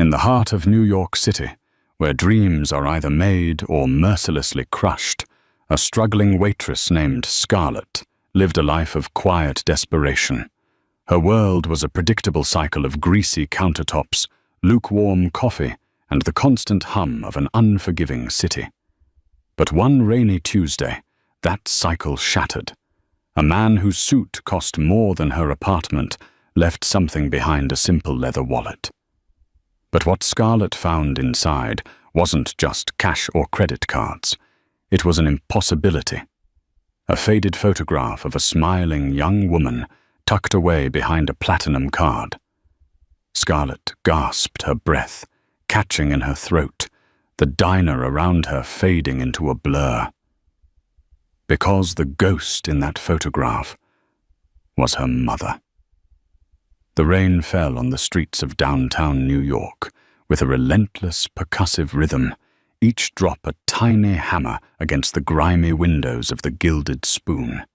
In the heart of New York City, where dreams are either made or mercilessly crushed, a struggling waitress named Scarlett lived a life of quiet desperation. Her world was a predictable cycle of greasy countertops, lukewarm coffee, and the constant hum of an unforgiving city. But one rainy Tuesday, that cycle shattered. A man whose suit cost more than her apartment left something behind a simple leather wallet. But what Scarlett found inside wasn't just cash or credit cards. It was an impossibility. A faded photograph of a smiling young woman tucked away behind a platinum card. Scarlett gasped her breath, catching in her throat, the diner around her fading into a blur. Because the ghost in that photograph was her mother. The rain fell on the streets of downtown New York with a relentless, percussive rhythm, each drop a tiny hammer against the grimy windows of the Gilded Spoon.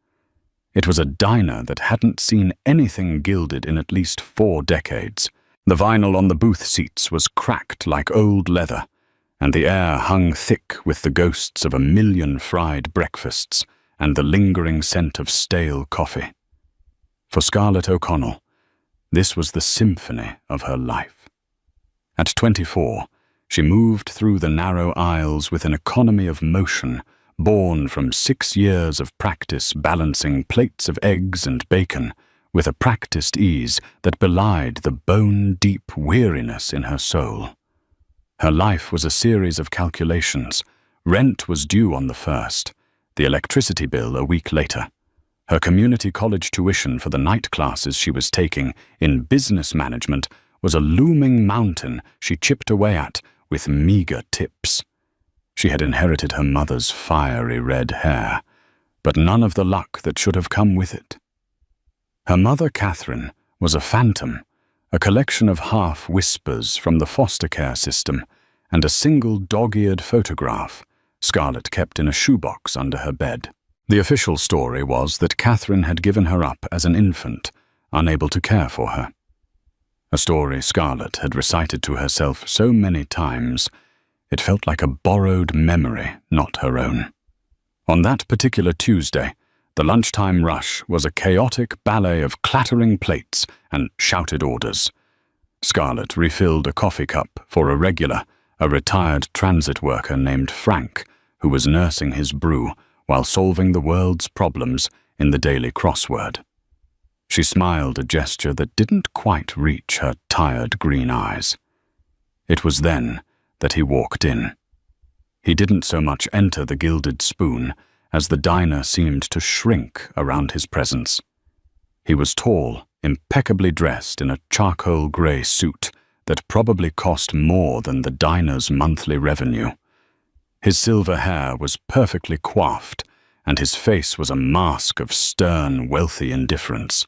It was a diner that hadn't seen anything gilded in at least 4 decades. The vinyl on the booth seats was cracked like old leather, and the air hung thick with the ghosts of 1,000,000 fried breakfasts and the lingering scent of stale coffee. For Scarlett O'Connell, this was the symphony of her life. At 24, she moved through the narrow aisles with an economy of motion born from 6 years of practice balancing plates of eggs and bacon with a practiced ease that belied the bone-deep weariness in her soul. Her life was a series of calculations. Rent was due on the 1st, the electricity bill a week later. Her community college tuition for the night classes she was taking in business management was a looming mountain she chipped away at with meager tips. She had inherited her mother's fiery red hair, but none of the luck that should have come with it. Her mother, Catherine, was a phantom, a collection of half-whispers from the foster care system, and a single dog-eared photograph Scarlett kept in a shoebox under her bed. The official story was that Catherine had given her up as an infant, unable to care for her. A story Scarlett had recited to herself so many times, it felt like a borrowed memory, not her own. On that particular Tuesday, the lunchtime rush was a chaotic ballet of clattering plates and shouted orders. Scarlett refilled a coffee cup for a regular, a retired transit worker named Frank, who was nursing his brew while solving the world's problems in the daily crossword. She smiled a gesture that didn't quite reach her tired green eyes. It was then that he walked in. He didn't so much enter the Gilded Spoon as the diner seemed to shrink around his presence. He was tall, impeccably dressed in a charcoal grey suit that probably cost more than the diner's monthly revenue. His silver hair was perfectly coiffed, and his face was a mask of stern, wealthy indifference.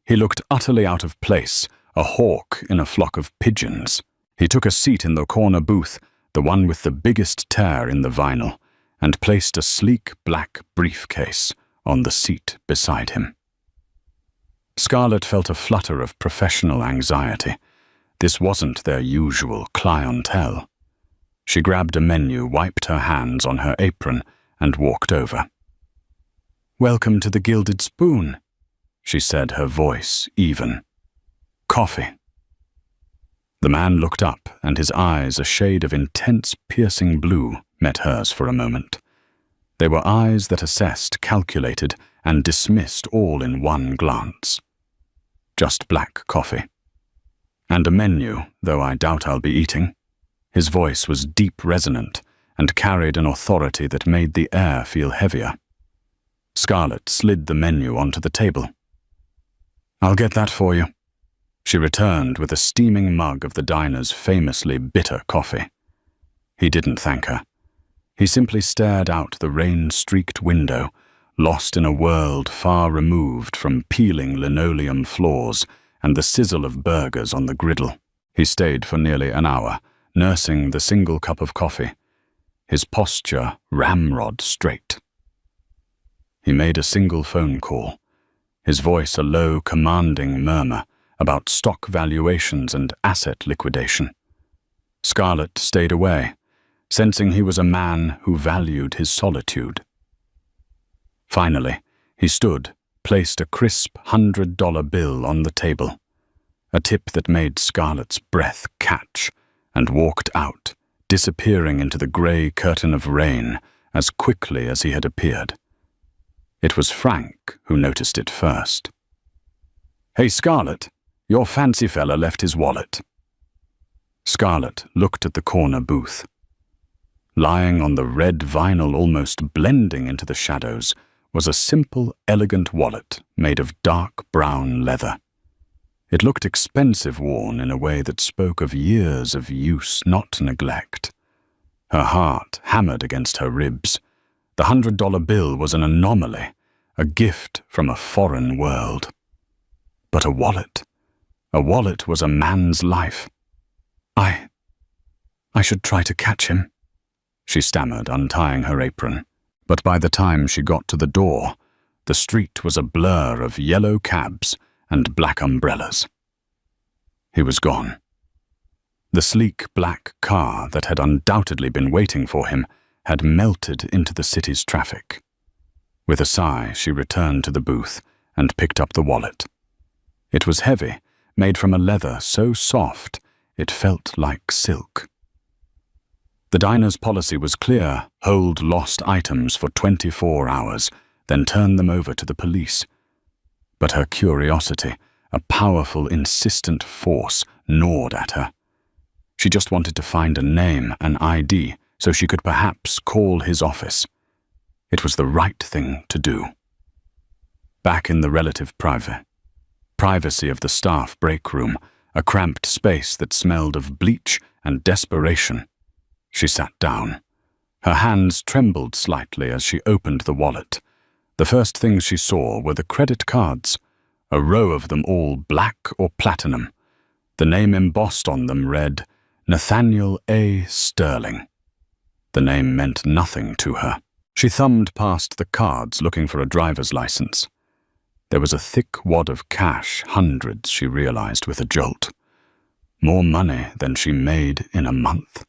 He looked utterly out of place, a hawk in a flock of pigeons. He took a seat in the corner booth, the one with the biggest tear in the vinyl, and placed a sleek black briefcase on the seat beside him. Scarlett felt a flutter of professional anxiety. This wasn't their usual clientele. She grabbed a menu, wiped her hands on her apron, and walked over. "Welcome to the Gilded Spoon," she said, her voice even. "Coffee." The man looked up, and his eyes, a shade of intense, piercing blue, met hers for a moment. They were eyes that assessed, calculated, and dismissed all in one glance. Just black coffee. "And a menu, though I doubt I'll be eating." His voice was deep resonant and carried an authority that made the air feel heavier. Scarlett slid the menu onto the table. "I'll get that for you." She returned with a steaming mug of the diner's famously bitter coffee. He didn't thank her. He simply stared out the rain-streaked window, lost in a world far removed from peeling linoleum floors and the sizzle of burgers on the griddle. He stayed for nearly an hour, nursing the single cup of coffee, his posture ramrod straight. He made a single phone call, his voice a low, commanding murmur about stock valuations and asset liquidation. Scarlett stayed away, sensing he was a man who valued his solitude. Finally, he stood, placed a crisp $100 bill on the table, a tip that made Scarlett's breath catch, and walked out, disappearing into the grey curtain of rain as quickly as he had appeared. It was Frank who noticed it first. "Hey, Scarlett, your fancy fella left his wallet." Scarlett looked at the corner booth. Lying on the red vinyl, almost blending into the shadows, was a simple, elegant wallet made of dark brown leather. It looked expensive worn in a way that spoke of years of use, not neglect. Her heart hammered against her ribs. The $100 bill was an anomaly, a gift from a foreign world. But a wallet was a man's life. I should try to catch him," she stammered, untying her apron. But by the time she got to the door, the street was a blur of yellow cabs and black umbrellas. He was gone. The sleek black car that had undoubtedly been waiting for him had melted into the city's traffic. With a sigh, she returned to the booth and picked up the wallet. It was heavy, made from a leather so soft it felt like silk. The diner's policy was clear: hold lost items for 24 hours, then turn them over to the police. But her curiosity, a powerful, insistent force, gnawed at her. She just wanted to find a name, an ID, so she could perhaps call his office. It was the right thing to do. Back in the relative privacy of the staff break room, a cramped space that smelled of bleach and desperation, she sat down. Her hands trembled slightly as she opened the wallet. The first things she saw were the credit cards, a row of them all black or platinum. The name embossed on them read, Nathaniel A. Sterling. The name meant nothing to her. She thumbed past the cards looking for a driver's license. There was a thick wad of cash, hundreds, she realized with a jolt. More money than she made in a month.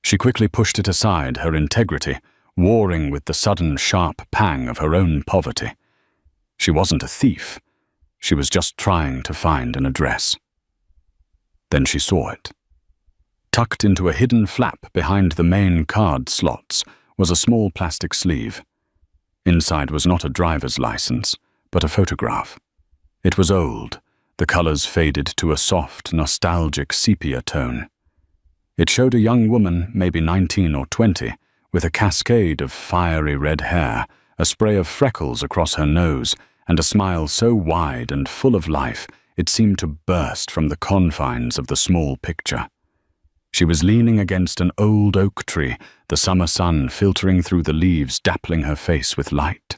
She quickly pushed it aside, her integrity warring with the sudden sharp pang of her own poverty. She wasn't a thief. She was just trying to find an address. Then she saw it. Tucked into a hidden flap behind the main card slots was a small plastic sleeve. Inside was not a driver's license, but a photograph. It was old, the colors faded to a soft, nostalgic sepia tone. It showed a young woman, maybe 19 or 20, with a cascade of fiery red hair, a spray of freckles across her nose, and a smile so wide and full of life it seemed to burst from the confines of the small picture. She was leaning against an old oak tree, the summer sun filtering through the leaves, dappling her face with light.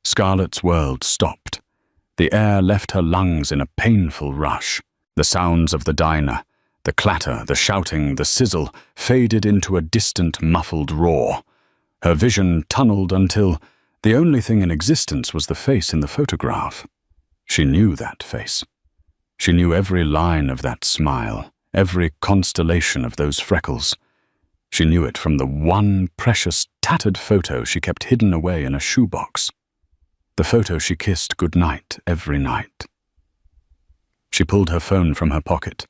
Scarlett's world stopped. The air left her lungs in a painful rush. The sounds of the diner, the clatter, the shouting, the sizzle, faded into a distant, muffled roar. Her vision tunneled until the only thing in existence was the face in the photograph. She knew that face. She knew every line of that smile, every constellation of those freckles. She knew it from the one precious, tattered photo she kept hidden away in a shoebox. The photo she kissed goodnight every night. She pulled her phone from her pocket,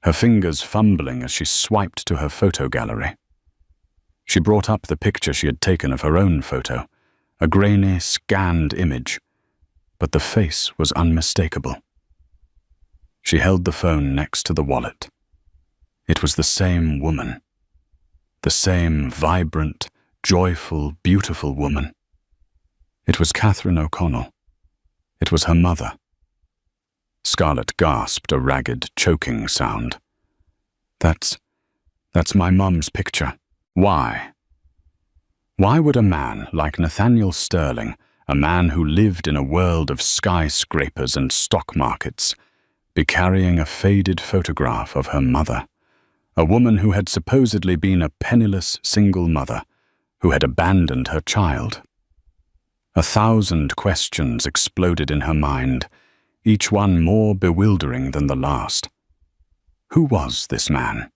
her fingers fumbling as she swiped to her photo gallery. She brought up the picture she had taken of her own photo, a grainy, scanned image, but the face was unmistakable. She held the phone next to the wallet. It was the same woman. The same vibrant, joyful, beautiful woman. It was Catherine O'Connell. It was her mother. Scarlett gasped a ragged, choking sound. That's my mum's picture. Why? Why would a man like Nathaniel Sterling, a man who lived in a world of skyscrapers and stock markets, be carrying a faded photograph of her mother, a woman who had supposedly been a penniless single mother, who had abandoned her child? 1,000 questions exploded in her mind, each one more bewildering than the last. Who was this man?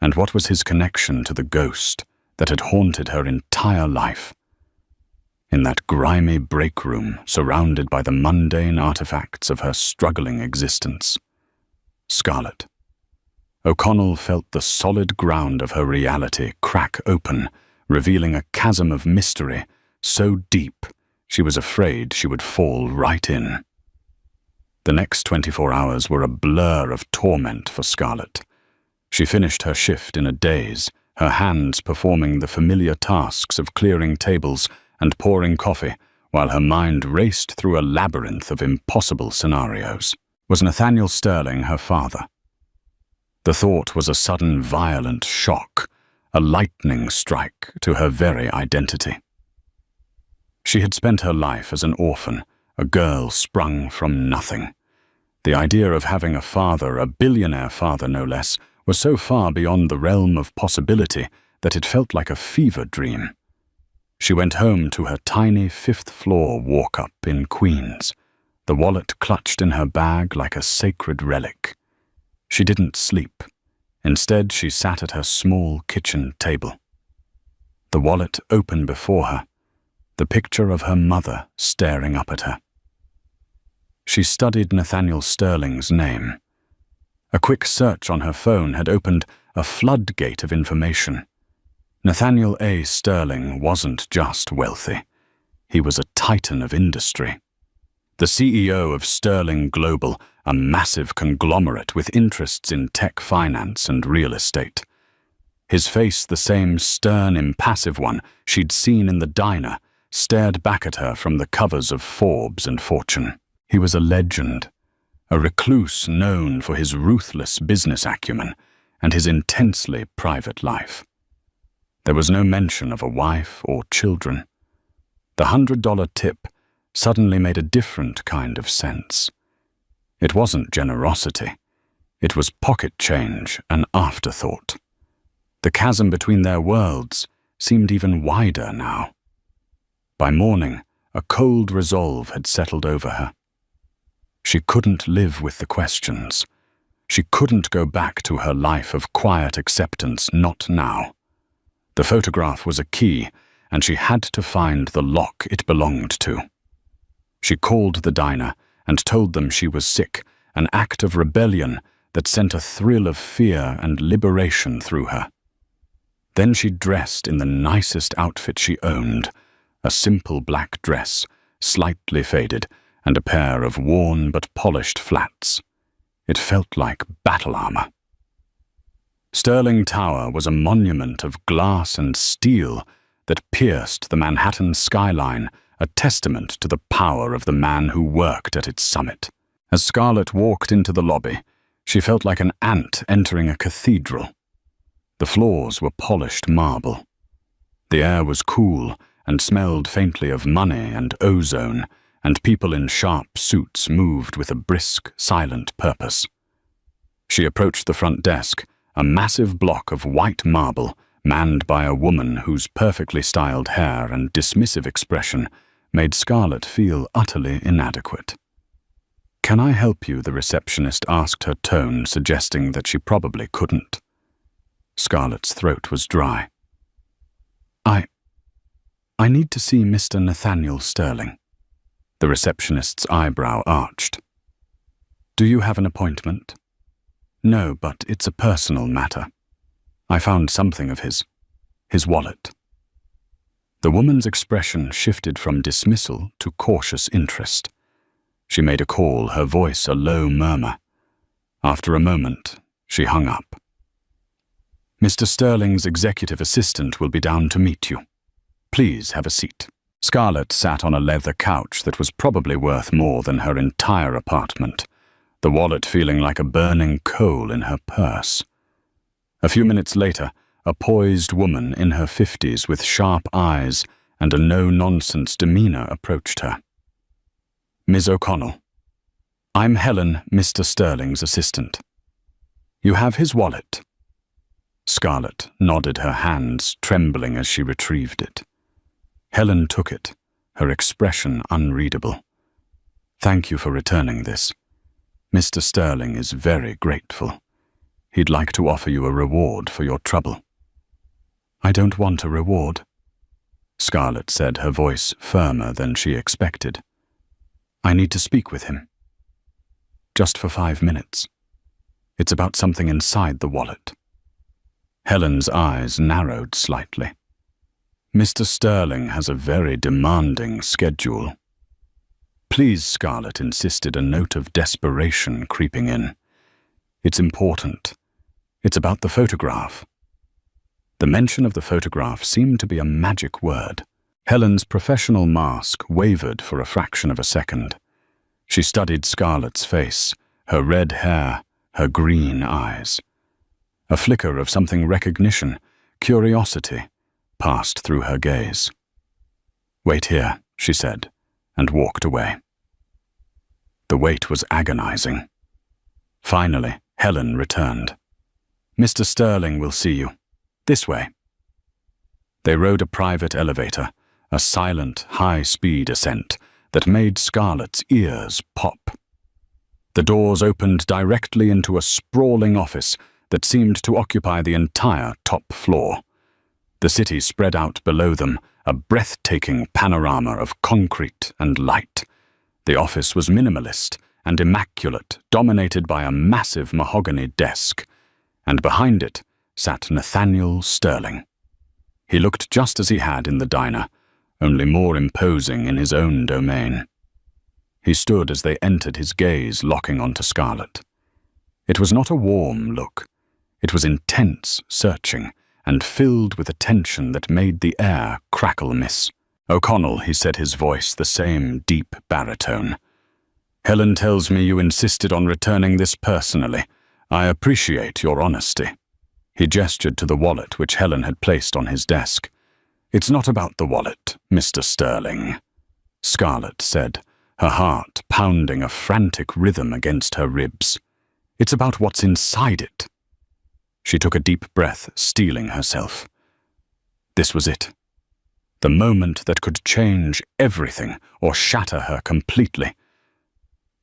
And what was his connection to the ghost that had haunted her entire life? In that grimy break room, surrounded by the mundane artifacts of her struggling existence. Scarlett. O'Connell felt the solid ground of her reality crack open, revealing a chasm of mystery so deep she was afraid she would fall right in. The next 24 hours were a blur of torment for Scarlett. She finished her shift in a daze, her hands performing the familiar tasks of clearing tables and pouring coffee, while her mind raced through a labyrinth of impossible scenarios. Was Nathaniel Sterling her father? The thought was a sudden violent shock, a lightning strike to her very identity. She had spent her life as an orphan, a girl sprung from nothing. The idea of having a father, a billionaire father no less, was so far beyond the realm of possibility that it felt like a fever dream. She went home to her tiny fifth-floor walk-up in Queens, the wallet clutched in her bag like a sacred relic. She didn't sleep. Instead, she sat at her small kitchen table. The wallet open before her, the picture of her mother staring up at her. She studied Nathaniel Sterling's name. A quick search on her phone had opened a floodgate of information. Nathaniel A. Sterling wasn't just wealthy. He was a titan of industry. The CEO of Sterling Global, a massive conglomerate with interests in tech finance and real estate. His face, the same stern, impassive one she'd seen in the diner, stared back at her from the covers of Forbes and Fortune. He was a legend, a recluse known for his ruthless business acumen and his intensely private life. There was no mention of a wife or children. The $100 tip suddenly made a different kind of sense. It wasn't generosity. It was pocket change, an afterthought. The chasm between their worlds seemed even wider now. By morning, a cold resolve had settled over her. She couldn't live with the questions. She couldn't go back to her life of quiet acceptance, not now. The photograph was a key, and she had to find the lock it belonged to. She called the diner and told them she was sick, an act of rebellion that sent a thrill of fear and liberation through her. Then she dressed in the nicest outfit she owned, a simple black dress, slightly faded, and a pair of worn but polished flats. It felt like battle armor. Sterling Tower was a monument of glass and steel that pierced the Manhattan skyline, a testament to the power of the man who worked at its summit. As Scarlett walked into the lobby, she felt like an ant entering a cathedral. The floors were polished marble. The air was cool and smelled faintly of money and ozone, and people in sharp suits moved with a brisk, silent purpose. She approached the front desk, a massive block of white marble manned by a woman whose perfectly styled hair and dismissive expression made Scarlett feel utterly inadequate. "Can I help you?" the receptionist asked, her tone suggesting that she probably couldn't. Scarlett's throat was dry. I need to see Mr. Nathaniel Sterling." The receptionist's eyebrow arched. "Do you have an appointment?" "No, but it's a personal matter. I found something of his wallet." The woman's expression shifted from dismissal to cautious interest. She made a call, her voice a low murmur. After a moment, she hung up. "Mr. Sterling's executive assistant will be down to meet you. Please have a seat." Scarlett sat on a leather couch that was probably worth more than her entire apartment, the wallet feeling like a burning coal in her purse. A few minutes later, a poised woman in her 50s with sharp eyes and a no-nonsense demeanor approached her. "Ms. O'Connell, I'm Helen, Mr. Sterling's assistant. You have his wallet." Scarlett nodded, her hands trembling as she retrieved it. Helen took it, her expression unreadable. "Thank you for returning this. Mr. Sterling is very grateful. He'd like to offer you a reward for your trouble." "I don't want a reward," Scarlett said, her voice firmer than she expected. "I need to speak with him. Just for 5 minutes. It's about something inside the wallet." Helen's eyes narrowed slightly. "Mr. Sterling has a very demanding schedule." "Please," Scarlett insisted, a note of desperation creeping in. "It's important. It's about the photograph." The mention of the photograph seemed to be a magic word. Helen's professional mask wavered for a fraction of a second. She studied Scarlett's face, her red hair, her green eyes. A flicker of something recognition, curiosity, passed through her gaze. "Wait here," she said, and walked away. The wait was agonizing. Finally, Helen returned. "Mr. Sterling will see you. This way." They rode a private elevator, a silent, high-speed ascent that made Scarlett's ears pop. The doors opened directly into a sprawling office that seemed to occupy the entire top floor. The city spread out below them, a breathtaking panorama of concrete and light. The office was minimalist and immaculate, dominated by a massive mahogany desk, and behind it sat Nathaniel Sterling. He looked just as he had in the diner, only more imposing in his own domain. He stood as they entered, his gaze locking onto Scarlett. It was not a warm look. It was intense, searching, and filled with a tension that made the air crackle. "Miss O'Connell," he said, his voice the same deep baritone. "Helen tells me you insisted on returning this personally. I appreciate your honesty." He gestured to the wallet which Helen had placed on his desk. "It's not about the wallet, Mr. Sterling," Scarlett said, her heart pounding a frantic rhythm against her ribs. "It's about what's inside it." She took a deep breath, steeling herself. This was it. The moment that could change everything or shatter her completely.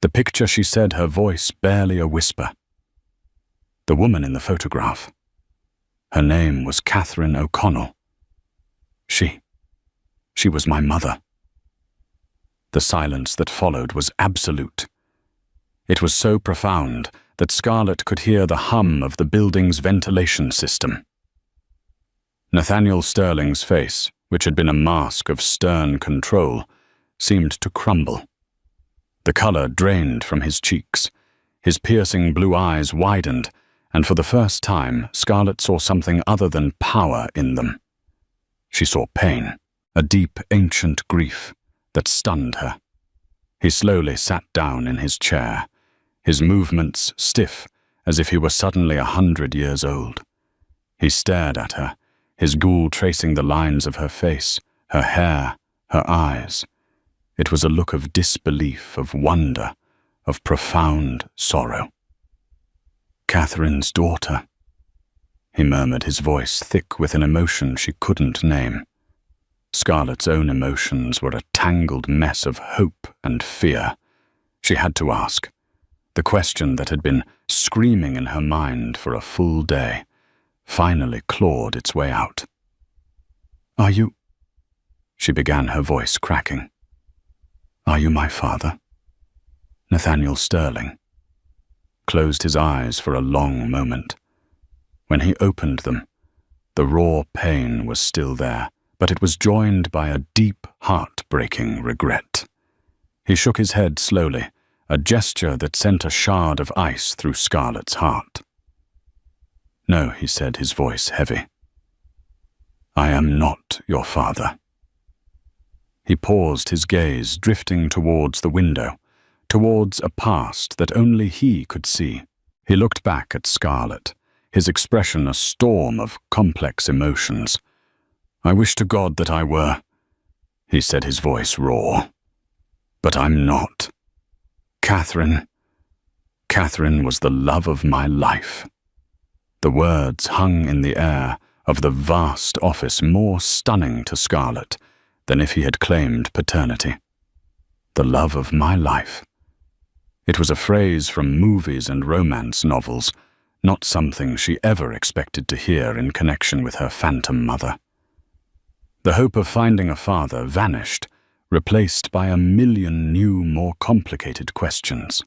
The picture, she said, her voice barely a whisper. The woman in the photograph. Her name was Catherine O'Connell. She was my mother. The silence that followed was absolute. It was so profound that Scarlett could hear the hum of the building's ventilation system. Nathaniel Sterling's face, which had been a mask of stern control, seemed to crumble. The color drained from his cheeks. His piercing blue eyes widened, and for the first time, Scarlett saw something other than power in them. She saw pain, a deep, ancient grief that stunned her. He slowly sat down in his chair, his movements stiff, as if he were suddenly 100 years old. He stared at her, his gaze tracing the lines of her face, her hair, her eyes. It was a look of disbelief, of wonder, of profound sorrow. "Catherine's daughter," he murmured, his voice thick with an emotion she couldn't name. Scarlett's own emotions were a tangled mess of hope and fear. She had to ask. The question that had been screaming in her mind for a full day finally clawed its way out. "Are you—" she began, her voice cracking. "Are you my father?" Nathaniel Sterling closed his eyes for a long moment. When he opened them, the raw pain was still there, but it was joined by a deep, heart-breaking regret. He shook his head slowly, a gesture that sent a shard of ice through Scarlett's heart. "No," he said, his voice heavy. "I am not your father." He paused, his gaze drifting towards the window, towards a past that only he could see. He looked back at Scarlett, his expression a storm of complex emotions. "I wish to God that I were," he said, his voice raw. "But I'm not. Catherine was the love of my life." The words hung in the air of the vast office, more stunning to Scarlett than if he had claimed paternity. The love of my life. It was a phrase from movies and romance novels, not something she ever expected to hear in connection with her phantom mother. The hope of finding a father vanished, replaced by a million new, more complicated questions.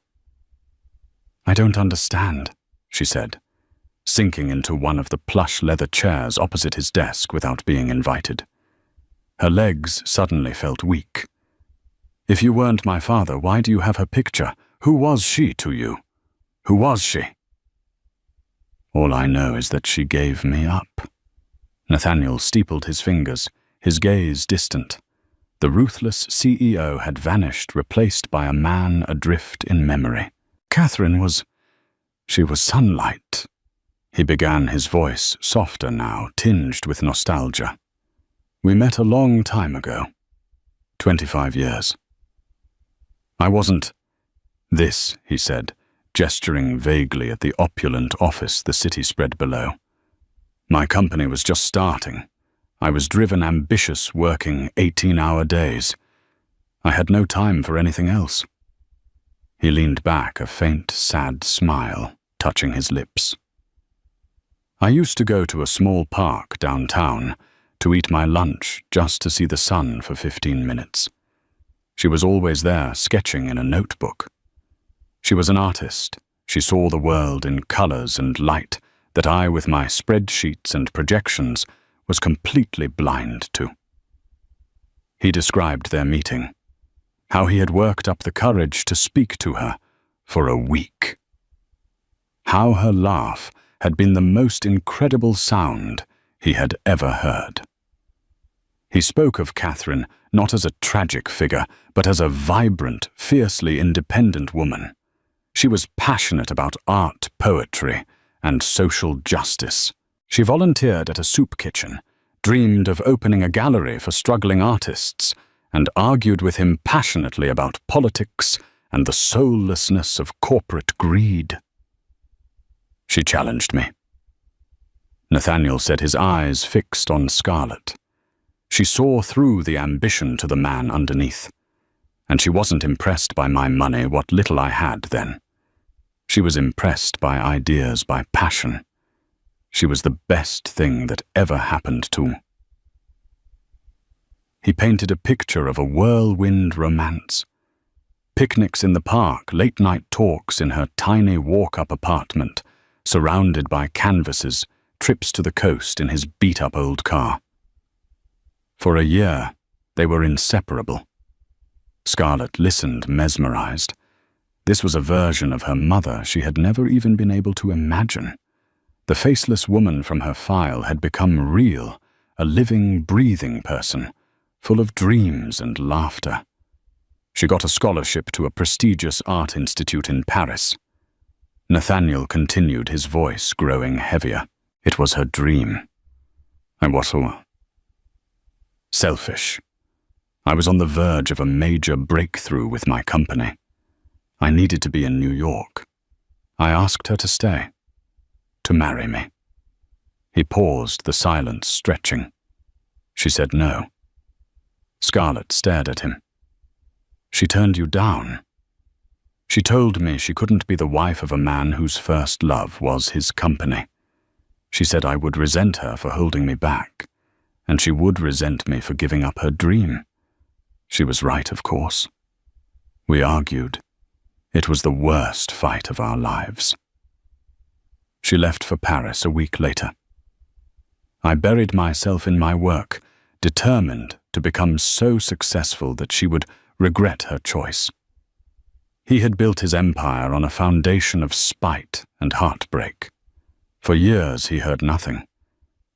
"I don't understand," she said, sinking into one of the plush leather chairs opposite his desk without being invited. Her legs suddenly felt weak. "If you weren't my father, why do you have her picture? Who was she to you? Who was she?" "All I know is that she gave me up." Nathaniel steepled his fingers, his gaze distant. The ruthless CEO had vanished, replaced by a man adrift in memory. She was sunlight. He began, his voice softer now, tinged with nostalgia. "We met a long time ago. 25 years. I wasn't..." "This," he said, gesturing vaguely at the opulent office the city spread below. "My company was just starting. I was driven, ambitious, working 18-hour days. I had no time for anything else." He leaned back, a faint, sad smile touching his lips. "I used to go to a small park downtown to eat my lunch just to see the sun for 15 minutes. She was always there, sketching in a notebook. She was an artist. She saw the world in colors and light that I, with my spreadsheets and projections, was completely blind to." He described their meeting, how he had worked up the courage to speak to her for a week. How her laugh had been the most incredible sound he had ever heard. He spoke of Catherine not as a tragic figure, but as a vibrant, fiercely independent woman. She was passionate about art, poetry, and social justice. She volunteered at a soup kitchen, dreamed of opening a gallery for struggling artists, and argued with him passionately about politics and the soullessness of corporate greed. She challenged me. Nathaniel said, his eyes fixed on Scarlett. She saw through the ambition to the man underneath, and she wasn't impressed by my money, what little I had then. She was impressed by ideas, by passion. She was the best thing that ever happened to. He painted a picture of a whirlwind romance. Picnics in the park, late-night talks in her tiny walk-up apartment, surrounded by canvases, trips to the coast in his beat-up old car. For a year, they were inseparable. Scarlett listened, mesmerized. This was a version of her mother she had never even been able to imagine. The faceless woman from her file had become real, a living, breathing person, full of dreams and laughter. She got a scholarship to a prestigious art institute in Paris. Nathaniel continued, his voice growing heavier. It was her dream. I was selfish. I was on the verge of a major breakthrough with my company. I needed to be in New York. I asked her to stay, to marry me. He paused, the silence stretching. She said no. Scarlett stared at him. She turned you down. She told me she couldn't be the wife of a man whose first love was his company. She said I would resent her for holding me back, and she would resent me for giving up her dream. She was right, of course. We argued. It was the worst fight of our lives. She left for Paris a week later. I buried myself in my work, determined to become so successful that she would regret her choice. He had built his empire on a foundation of spite and heartbreak. For years he heard nothing.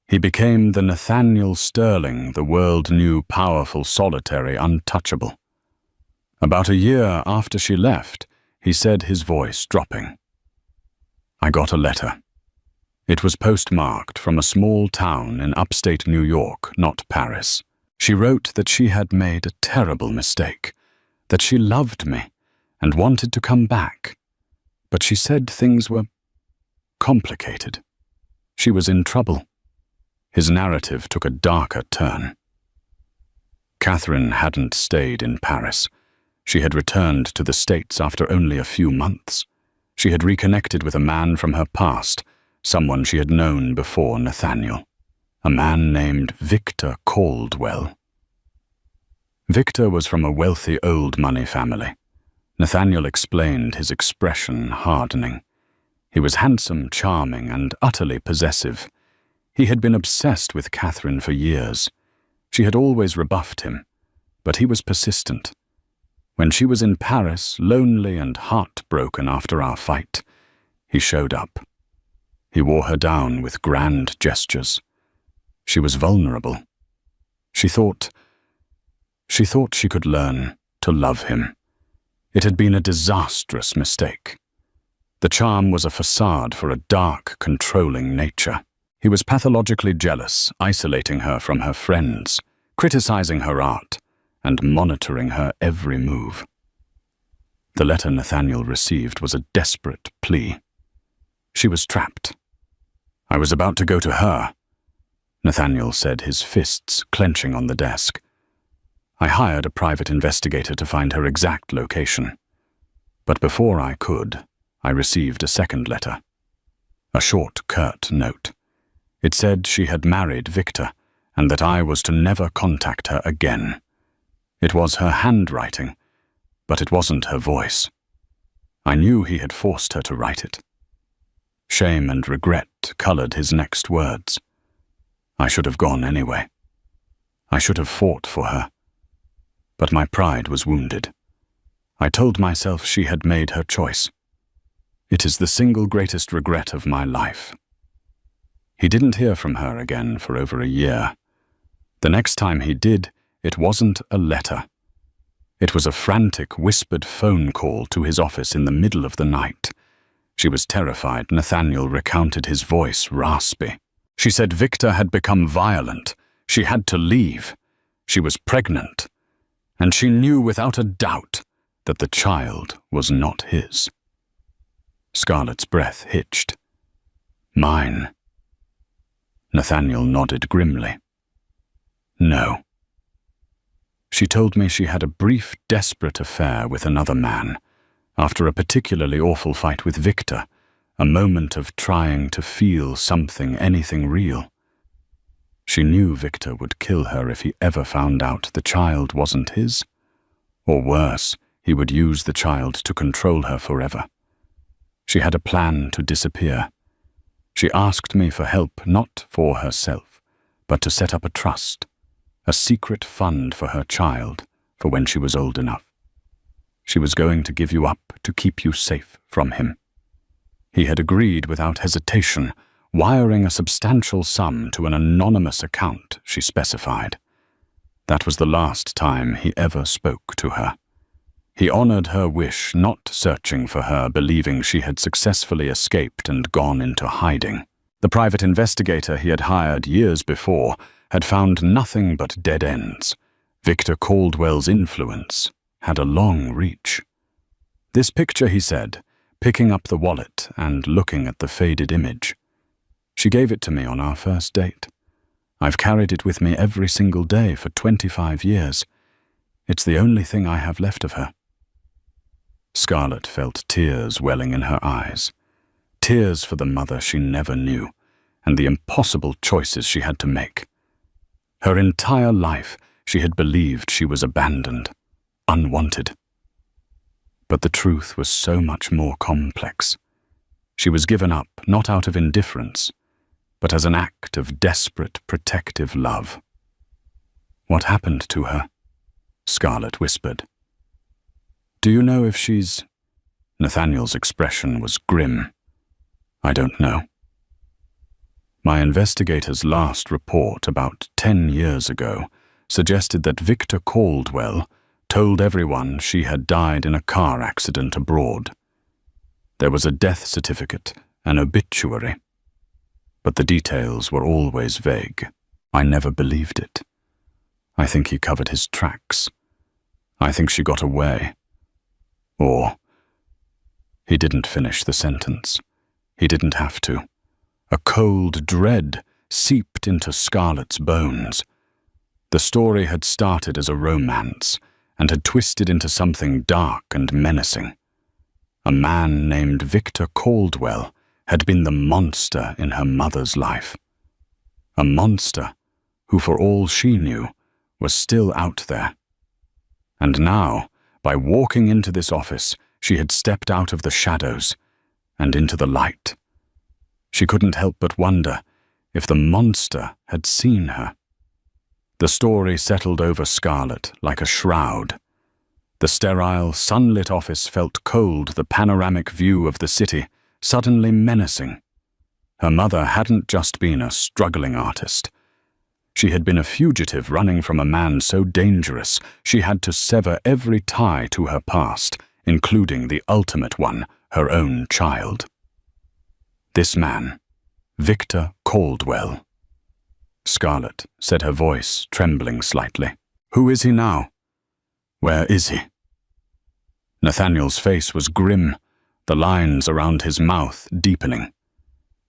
He became the Nathaniel Sterling the world knew, powerful, solitary, untouchable. About a year after she left, he said, his voice dropping, I got a letter. It was postmarked from a small town in upstate New York, not Paris. She wrote that she had made a terrible mistake, that she loved me and wanted to come back. But she said things were complicated. She was in trouble. His narrative took a darker turn. Catherine hadn't stayed in Paris. She had returned to the States after only a few months. She had reconnected with a man from her past, someone she had known before Nathaniel, a man named Victor Caldwell. Victor was from a wealthy old money family. Nathaniel explained, his expression hardening. He was handsome, charming, and utterly possessive. He had been obsessed with Catherine for years. She had always rebuffed him, but he was persistent. When she was in Paris, lonely and heartbroken after our fight, he showed up. He wore her down with grand gestures. She was vulnerable. She thought she could learn to love him. It had been a disastrous mistake. The charm was a facade for a dark, controlling nature. He was pathologically jealous, isolating her from her friends, criticizing her art, and monitoring her every move. The letter Nathaniel received was a desperate plea. She was trapped. I was about to go to her, Nathaniel said, his fists clenching on the desk. I hired a private investigator to find her exact location. But before I could, I received a second letter. A short, curt note. It said she had married Victor, and that I was to never contact her again. It was her handwriting, but it wasn't her voice. I knew he had forced her to write it. Shame and regret colored his next words. I should have gone anyway. I should have fought for her. But my pride was wounded. I told myself she had made her choice. It is the single greatest regret of my life. He didn't hear from her again for over a year. The next time he did, it wasn't a letter. It was a frantic, whispered phone call to his office in the middle of the night. She was terrified. Nathaniel recounted, his voice raspy. She said Victor had become violent. She had to leave. She was pregnant. And she knew without a doubt that the child was not his. Scarlett's breath hitched. Mine. Nathaniel nodded grimly. No. She told me she had a brief, desperate affair with another man, after a particularly awful fight with Victor, a moment of trying to feel something, anything real. She knew Victor would kill her if he ever found out the child wasn't his. Or worse, he would use the child to control her forever. She had a plan to disappear. She asked me for help, not for herself, but to set up a trust, a secret fund for her child, for when she was old enough. She was going to give you up to keep you safe from him. He had agreed without hesitation, wiring a substantial sum to an anonymous account she specified. That was the last time he ever spoke to her. He honored her wish, not searching for her, believing she had successfully escaped and gone into hiding. The private investigator he had hired years before had found nothing but dead ends. Victor Caldwell's influence had a long reach. This picture, he said, picking up the wallet and looking at the faded image. She gave it to me on our first date. I've carried it with me every single day for 25 years. It's the only thing I have left of her. Scarlett felt tears welling in her eyes. Tears for the mother she never knew, and the impossible choices she had to make. Her entire life she had believed she was abandoned, unwanted. But the truth was so much more complex. She was given up not out of indifference, but as an act of desperate, protective love. What happened to her? Scarlett whispered. Do you know if she's... Nathaniel's expression was grim. I don't know. My investigator's last report about 10 years ago suggested that Victor Caldwell told everyone she had died in a car accident abroad. There was a death certificate, an obituary, but the details were always vague. I never believed it. I think he covered his tracks. I think she got away. Or... He didn't finish the sentence. He didn't have to. A cold dread seeped into Scarlett's bones. The story had started as a romance and had twisted into something dark and menacing. A man named Victor Caldwell had been the monster in her mother's life. A monster who, for all she knew, was still out there. And now, by walking into this office, she had stepped out of the shadows and into the light. She couldn't help but wonder if the monster had seen her. The story settled over Scarlett like a shroud. The sterile, sunlit office felt cold, the panoramic view of the city suddenly menacing. Her mother hadn't just been a struggling artist. She had been a fugitive running from a man so dangerous she had to sever every tie to her past, including the ultimate one, her own child. This man, Victor Caldwell. Scarlett said, her voice trembling slightly. Who is he now? Where is he? Nathaniel's face was grim, the lines around his mouth deepening.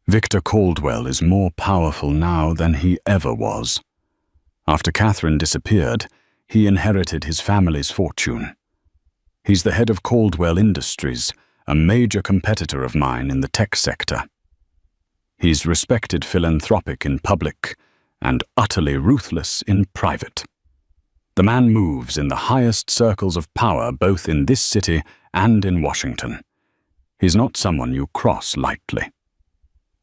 Victor Caldwell is more powerful now than he ever was. After Catherine disappeared, he inherited his family's fortune. He's the head of Caldwell Industries, a major competitor of mine in the tech sector. He's respected philanthropic in public and utterly ruthless in private. The man moves in the highest circles of power both in this city and in Washington. He's not someone you cross lightly.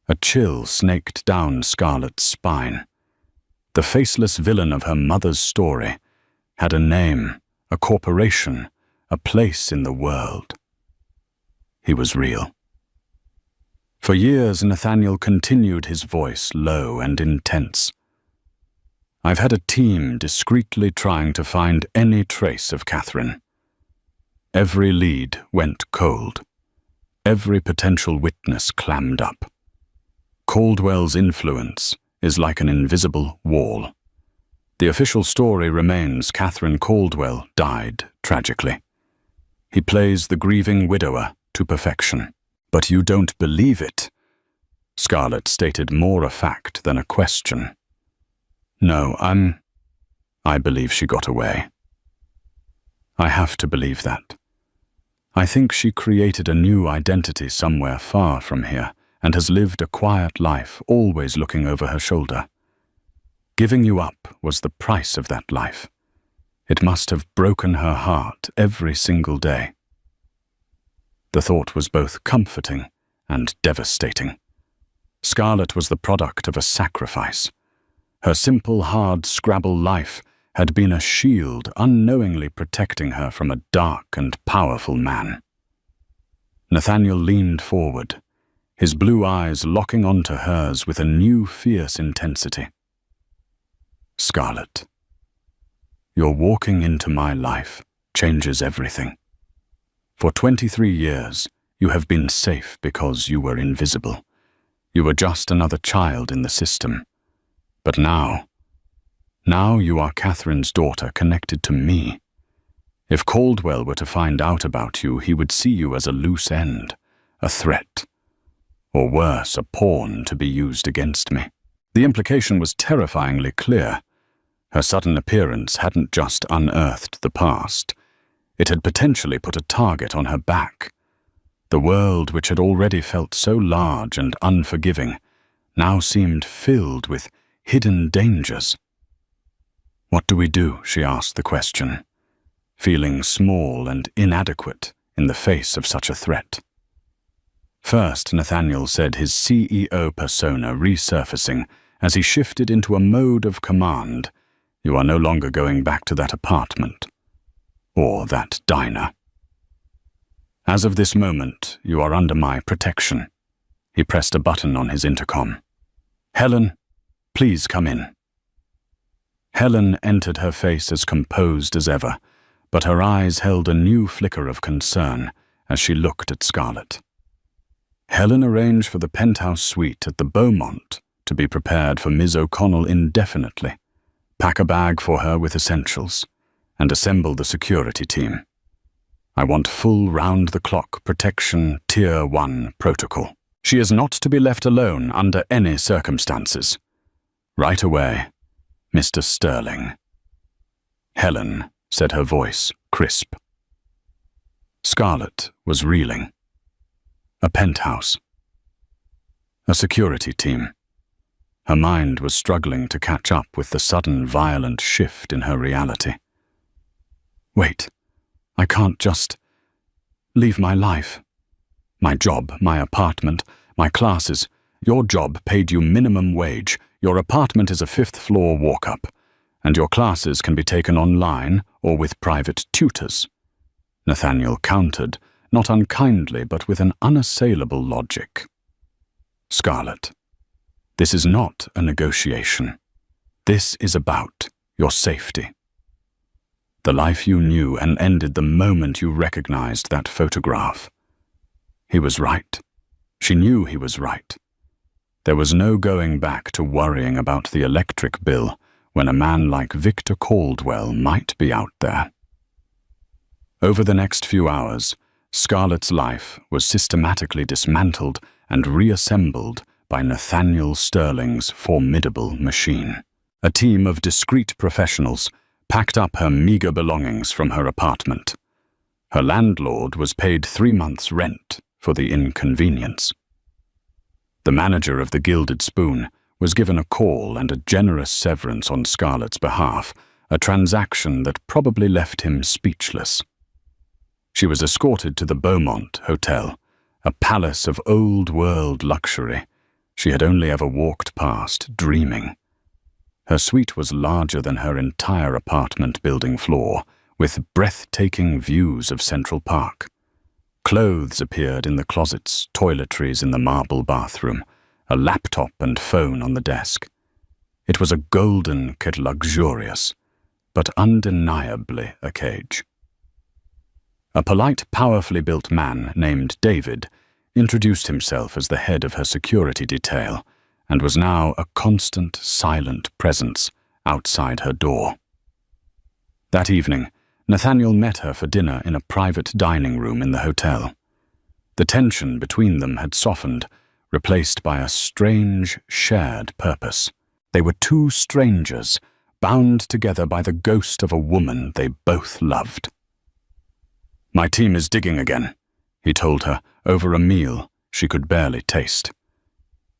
A chill snaked down Scarlett's spine. The faceless villain of her mother's story had a name, a corporation, a place in the world. He was real. For years, Nathaniel continued, his voice low and intense. I've had a team discreetly trying to find any trace of Catherine. Every lead went cold. Every potential witness clammed up. Caldwell's influence is like an invisible wall. The official story remains Catherine Caldwell died tragically. He plays the grieving widower to perfection. But you don't believe it? Scarlett stated more a fact than a question. No, I believe she got away. I have to believe that. I think she created a new identity somewhere far from here and has lived a quiet life, always looking over her shoulder. Giving you up was the price of that life. It must have broken her heart every single day. The thought was both comforting and devastating. Scarlett was the product of a sacrifice. Her simple, hard-scrabble life had been a shield unknowingly protecting her from a dark and powerful man. Nathaniel leaned forward, his blue eyes locking onto hers with a new fierce intensity. Scarlett, your walking into my life changes everything. For 23 years, you have been safe because you were invisible. You were just another child in the system. But now you are Catherine's daughter connected to me. If Caldwell were to find out about you, he would see you as a loose end, a threat, or worse, a pawn to be used against me. The implication was terrifyingly clear. Her sudden appearance hadn't just unearthed the past. It had potentially put a target on her back. The world, which had already felt so large and unforgiving, now seemed filled with hidden dangers. What do we do? She asked the question, feeling small and inadequate in the face of such a threat. First, Nathaniel said, his CEO persona resurfacing as he shifted into a mode of command. You are no longer going back to that apartment. Or that diner. As of this moment, you are under my protection. He pressed a button on his intercom. Helen, please come in. Helen entered, her face as composed as ever, but her eyes held a new flicker of concern as she looked at Scarlett. Helen arranged for the penthouse suite at the Beaumont to be prepared for Ms. O'Connell indefinitely, pack a bag for her with essentials, and assemble the security team. I want full round-the-clock protection Tier 1 protocol. She is not to be left alone under any circumstances. Right away, Mr. Sterling. Helen, said her voice, crisp. Scarlett was reeling. A penthouse. A security team. Her mind was struggling to catch up with the sudden violent shift in her reality. Wait, I can't just leave my life. My job, my apartment, my classes. Your job paid you minimum wage, your apartment is a fifth-floor walk-up, and your classes can be taken online or with private tutors. Nathaniel countered, not unkindly but with an unassailable logic. Scarlett, this is not a negotiation. This is about your safety. The life you knew and ended the moment you recognized that photograph. He was right. She knew he was right. There was no going back to worrying about the electric bill when a man like Victor Caldwell might be out there. Over the next few hours, Scarlett's life was systematically dismantled and reassembled by Nathaniel Sterling's formidable machine. A team of discreet professionals packed up her meager belongings from her apartment. Her landlord was paid 3 months' rent for the inconvenience. The manager of the Gilded Spoon was given a call and a generous severance on Scarlett's behalf, a transaction that probably left him speechless. She was escorted to the Beaumont Hotel, a palace of old-world luxury she had only ever walked past, dreaming. Her suite was larger than her entire apartment building floor, with breathtaking views of Central Park. Clothes appeared in the closets, toiletries in the marble bathroom, a laptop and phone on the desk. It was a golden kit luxurious, but undeniably a cage. A polite, powerfully built man named David introduced himself as the head of her security detail and was now a constant, silent presence outside her door. That evening, Nathaniel met her for dinner in a private dining room in the hotel. The tension between them had softened, replaced by a strange, shared purpose. They were two strangers, bound together by the ghost of a woman they both loved. "My team is digging again," he told her, over a meal she could barely taste.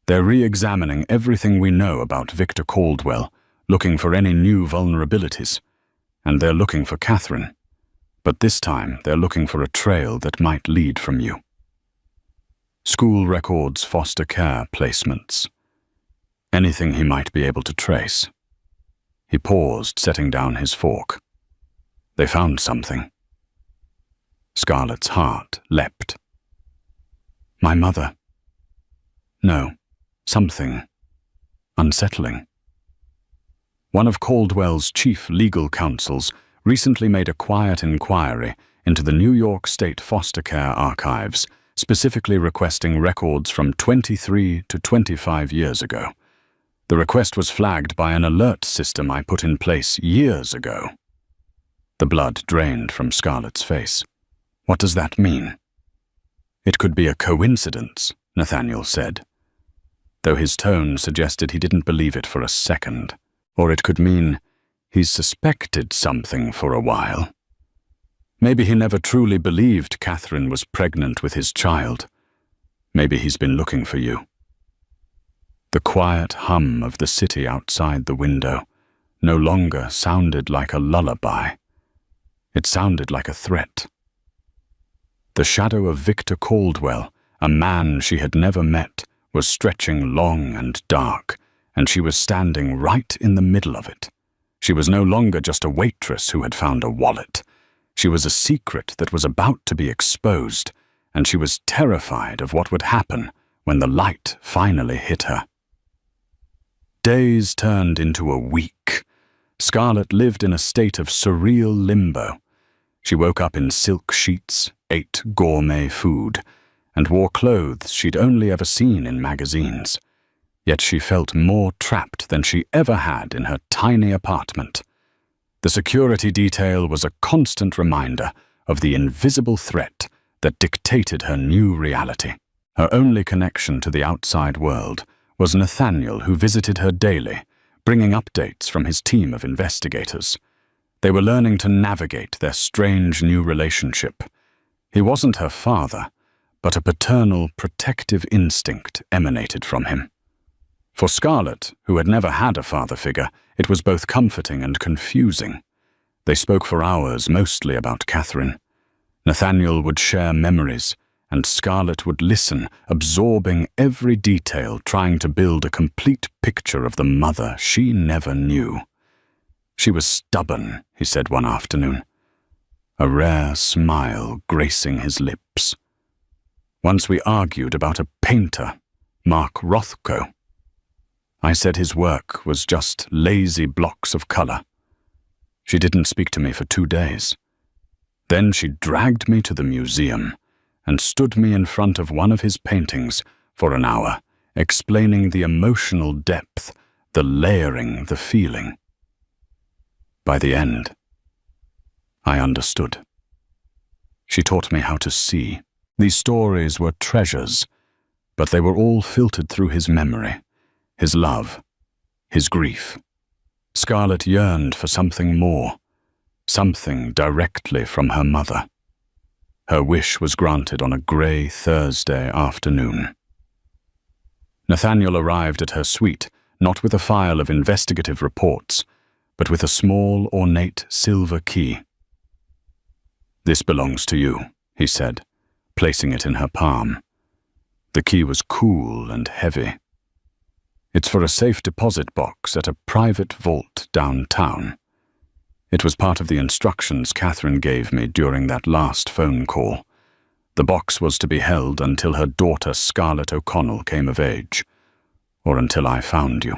"They're re-examining everything we know about Victor Caldwell, looking for any new vulnerabilities. And they're looking for Catherine. But this time they're looking for a trail that might lead from you. School records, foster care placements. Anything he might be able to trace." He paused, setting down his fork. "They found something." Scarlett's heart leapt. "My mother." "No, something unsettling." One of Caldwell's chief legal counsels recently made a quiet inquiry into the New York State foster care archives, specifically requesting records from 23 to 25 years ago. The request was flagged by an alert system I put in place years ago. The blood drained from Scarlett's face. "What does that mean?" "It could be a coincidence," Nathaniel said, though his tone suggested he didn't believe it for a second. "Or it could mean he's suspected something for a while. Maybe he never truly believed Catherine was pregnant with his child. Maybe he's been looking for you." The quiet hum of the city outside the window no longer sounded like a lullaby. It sounded like a threat. The shadow of Victor Caldwell, a man she had never met, was stretching long and dark, and she was standing right in the middle of it. She was no longer just a waitress who had found a wallet. She was a secret that was about to be exposed, and she was terrified of what would happen when the light finally hit her. Days turned into a week. Scarlett lived in a state of surreal limbo. She woke up in silk sheets, ate gourmet food, and wore clothes she'd only ever seen in magazines. Yet she felt more trapped than she ever had in her tiny apartment. The security detail was a constant reminder of the invisible threat that dictated her new reality. Her only connection to the outside world was Nathaniel, who visited her daily, bringing updates from his team of investigators. They were learning to navigate their strange new relationship. He wasn't her father, but a paternal, protective instinct emanated from him. For Scarlett, who had never had a father figure, it was both comforting and confusing. They spoke for hours, mostly about Catherine. Nathaniel would share memories, and Scarlett would listen, absorbing every detail, trying to build a complete picture of the mother she never knew. She was stubborn, he said one afternoon, a rare smile gracing his lips. Once we argued about a painter, Mark Rothko. I said his work was just lazy blocks of color. She didn't speak to me for 2 days. Then she dragged me to the museum and stood me in front of one of his paintings for an hour, explaining the emotional depth, the layering, the feeling. By the end, I understood. She taught me how to see. These stories were treasures, but they were all filtered through his memory, his love, his grief. Scarlett yearned for something more, something directly from her mother. Her wish was granted on a grey Thursday afternoon. Nathaniel arrived at her suite, not with a file of investigative reports, but with a small, ornate silver key. "This belongs to you," he said, placing it in her palm. The key was cool and heavy. "It's for a safe deposit box at a private vault downtown. It was part of the instructions Catherine gave me during that last phone call. The box was to be held until her daughter Scarlett O'Connell came of age, or until I found you.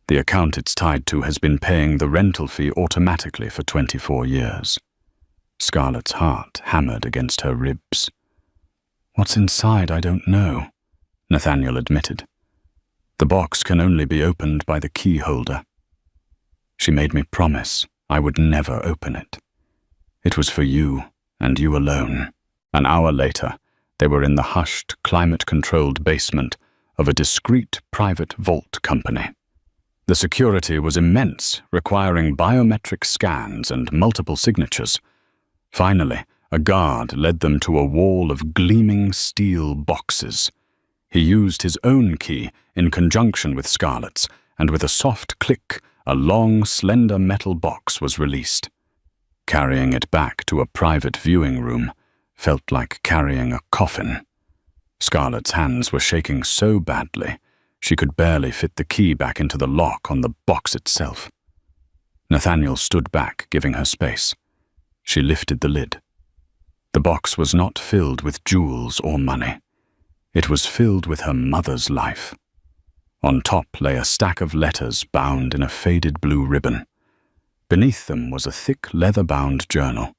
The account it's tied to has been paying the rental fee automatically for 24 years. Scarlett's heart hammered against her ribs. "What's inside, I don't know," Nathaniel admitted. "The box can only be opened by the key holder. She made me promise I would never open it. It was for you, and you alone." An hour later, they were in the hushed, climate-controlled basement of a discreet private vault company. The security was immense, requiring biometric scans and multiple signatures. Finally, a guard led them to a wall of gleaming steel boxes. He used his own key in conjunction with Scarlett's, and with a soft click, a long, slender metal box was released. Carrying it back to a private viewing room felt like carrying a coffin. Scarlett's hands were shaking so badly, she could barely fit the key back into the lock on the box itself. Nathaniel stood back, giving her space. She lifted the lid. The box was not filled with jewels or money. It was filled with her mother's life. On top lay a stack of letters bound in a faded blue ribbon. Beneath them was a thick leather-bound journal,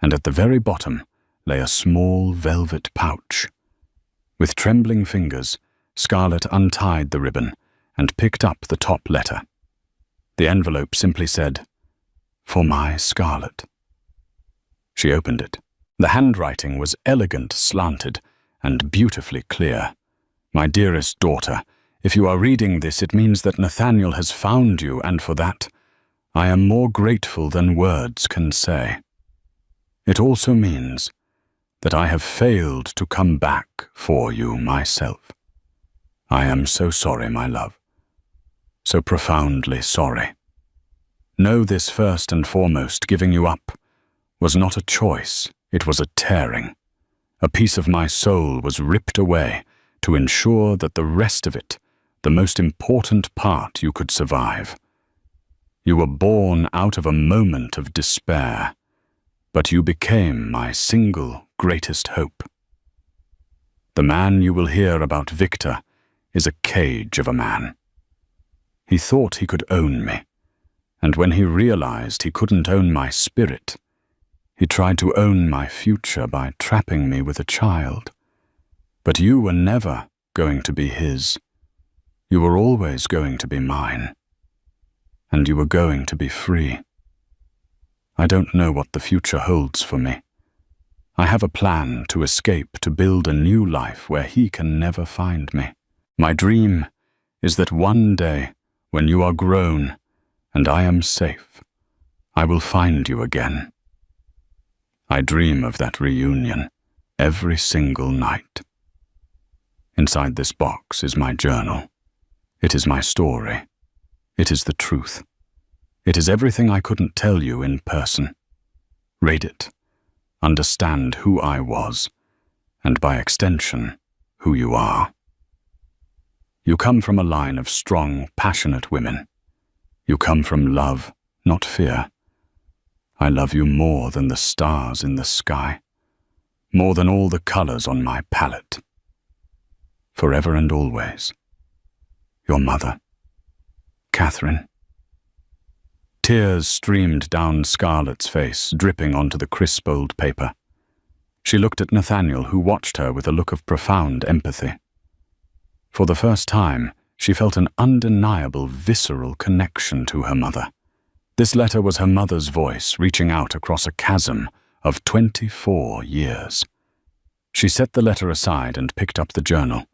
and at the very bottom lay a small velvet pouch. With trembling fingers, Scarlett untied the ribbon and picked up the top letter. The envelope simply said, "For my Scarlett." She opened it. The handwriting was elegant, slanted, and beautifully clear. "My dearest daughter, if you are reading this, it means that Nathaniel has found you, and for that, I am more grateful than words can say. It also means that I have failed to come back for you myself. I am so sorry, my love. So profoundly sorry. Know this first and foremost, giving you up was not a choice, it was a tearing. A piece of my soul was ripped away to ensure that the rest of it, the most important part, you could survive. You were born out of a moment of despair, but you became my single greatest hope. The man you will hear about, Victor, is a cage of a man. He thought he could own me, and when he realized he couldn't own my spirit, he tried to own my future by trapping me with a child. But you were never going to be his. You were always going to be mine. And you were going to be free. I don't know what the future holds for me. I have a plan to escape, to build a new life where he can never find me. My dream is that one day, when you are grown and I am safe, I will find you again. I dream of that reunion, every single night. Inside this box is my journal. It is my story. It is the truth. It is everything I couldn't tell you in person. Read it. Understand who I was, and by extension, who you are. You come from a line of strong, passionate women. You come from love, not fear. I love you more than the stars in the sky, more than all the colors on my palette. Forever and always. Your mother, Catherine. Tears streamed down Scarlett's face, dripping onto the crisp old paper. She looked at Nathaniel, who watched her with a look of profound empathy. For the first time, she felt an undeniable, visceral connection to her mother. This letter was her mother's voice reaching out across a chasm of 24 years. She set the letter aside and picked up the journal.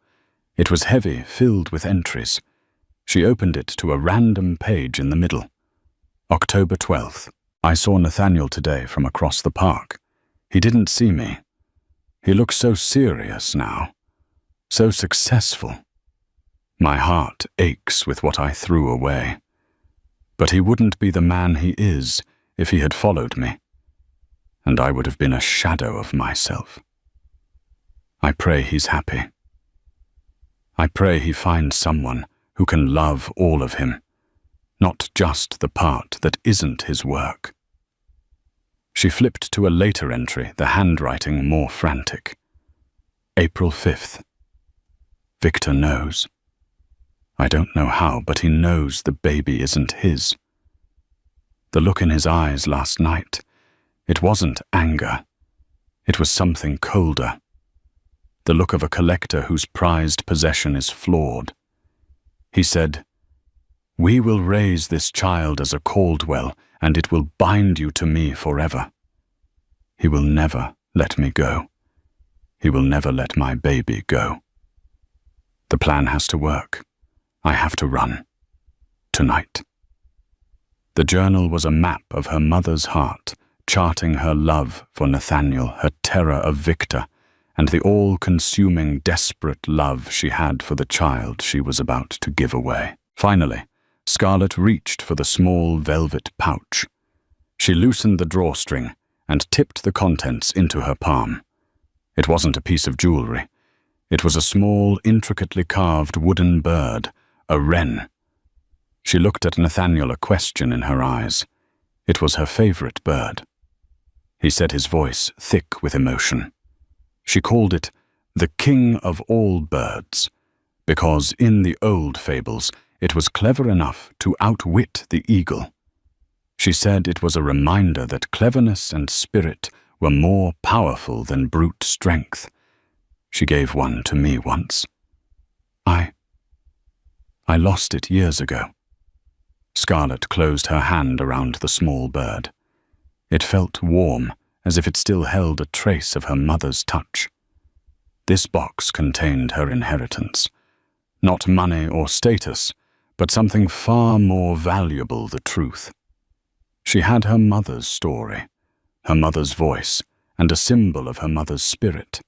It was heavy, filled with entries. She opened it to a random page in the middle. October 12th. I saw Nathaniel today from across the park. He didn't see me. He looks so serious now, so successful. My heart aches with what I threw away. But he wouldn't be the man he is if he had followed me, and I would have been a shadow of myself. I pray he's happy. I pray he finds someone who can love all of him, not just the part that isn't his work. She flipped to a later entry, the handwriting more frantic. April 5th. Victor knows. I don't know how, but he knows the baby isn't his. The look in his eyes last night, it wasn't anger. It was something colder. The look of a collector whose prized possession is flawed. He said, "We will raise this child as a Caldwell, and it will bind you to me forever. He will never let me go. He will never let my baby go. The plan has to work. I have to run. Tonight." The journal was a map of her mother's heart, charting her love for Nathaniel, her terror of Victor, and the all-consuming, desperate love she had for the child she was about to give away. Finally, Scarlett reached for the small velvet pouch. She loosened the drawstring and tipped the contents into her palm. It wasn't a piece of jewelry. It was a small, intricately carved wooden bird, a wren. She looked at Nathaniel, a question in her eyes. It was her favorite bird. He said, his voice thick with emotion. She called it the king of all birds, because in the old fables it was clever enough to outwit the eagle. She said it was a reminder that cleverness and spirit were more powerful than brute strength. She gave one to me once. I lost it years ago. Scarlett closed her hand around the small bird. It felt warm, as if it still held a trace of her mother's touch. This box contained her inheritance. Not money or status, but something far more valuable, the truth. She had her mother's story, her mother's voice, and a symbol of her mother's spirit.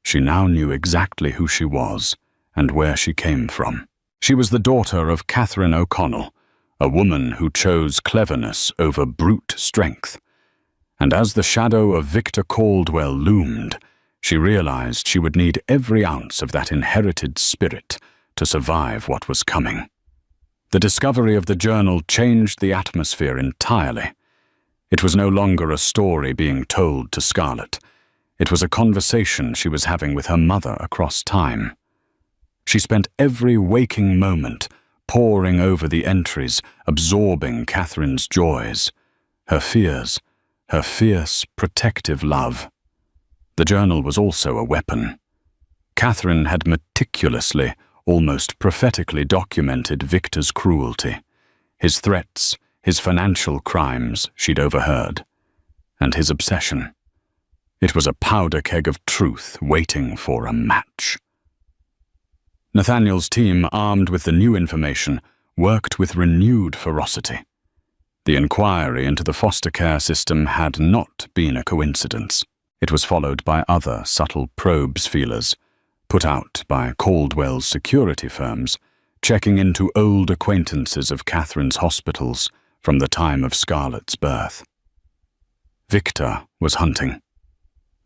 She now knew exactly who she was and where she came from. She was the daughter of Catherine O'Connell, a woman who chose cleverness over brute strength. And as the shadow of Victor Caldwell loomed, she realized she would need every ounce of that inherited spirit to survive what was coming. The discovery of the journal changed the atmosphere entirely. It was no longer a story being told to Scarlett. It was a conversation she was having with her mother across time. She spent every waking moment poring over the entries, absorbing Catherine's joys, her fears, her fierce, protective love. The journal was also a weapon. Catherine had meticulously, almost prophetically documented Victor's cruelty, his threats, his financial crimes she'd overheard, and his obsession. It was a powder keg of truth waiting for a match. Nathaniel's team, armed with the new information, worked with renewed ferocity. The inquiry into the foster care system had not been a coincidence. It was followed by other subtle probes feelers, put out by Caldwell's security firms, checking into old acquaintances of Catherine's hospitals from the time of Scarlett's birth. Victor was hunting.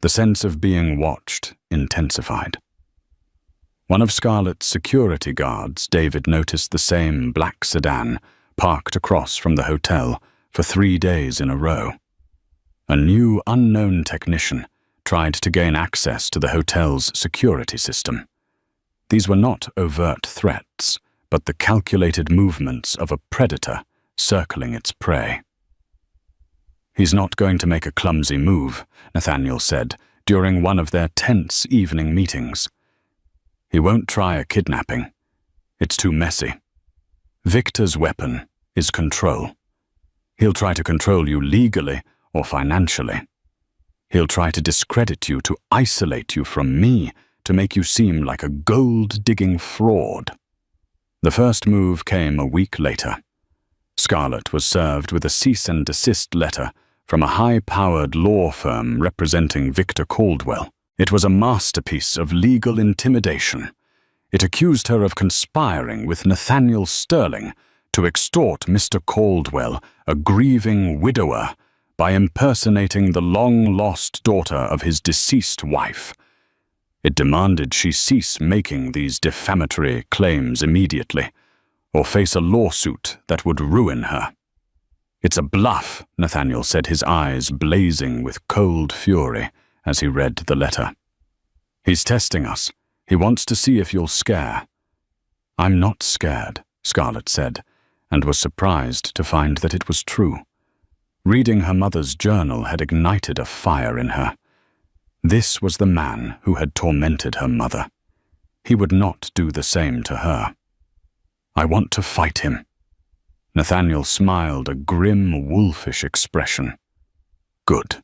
The sense of being watched intensified. One of Scarlett's security guards, David, noticed the same black sedan parked across from the hotel for 3 days in a row. A new unknown technician tried to gain access to the hotel's security system. These were not overt threats, but the calculated movements of a predator circling its prey. "He's not going to make a clumsy move," Nathaniel said during one of their tense evening meetings. "He won't try a kidnapping. It's too messy. Victor's weapon is control. He'll try to control you legally or financially. He'll try to discredit you, to isolate you from me, to make you seem like a gold-digging fraud." The first move came a week later. Scarlett was served with a cease and desist letter from a high-powered law firm representing Victor Caldwell. It was a masterpiece of legal intimidation. It accused her of conspiring with Nathaniel Sterling to extort Mr. Caldwell, a grieving widower, by impersonating the long-lost daughter of his deceased wife. It demanded she cease making these defamatory claims immediately, or face a lawsuit that would ruin her. "It's a bluff," Nathaniel said, his eyes blazing with cold fury as he read the letter. "He's testing us. He wants to see if you'll scare." "I'm not scared," Scarlett said, and was surprised to find that it was true. Reading her mother's journal had ignited a fire in her. This was the man who had tormented her mother. He would not do the same to her. "I want to fight him." Nathaniel smiled, a grim, wolfish expression. "Good.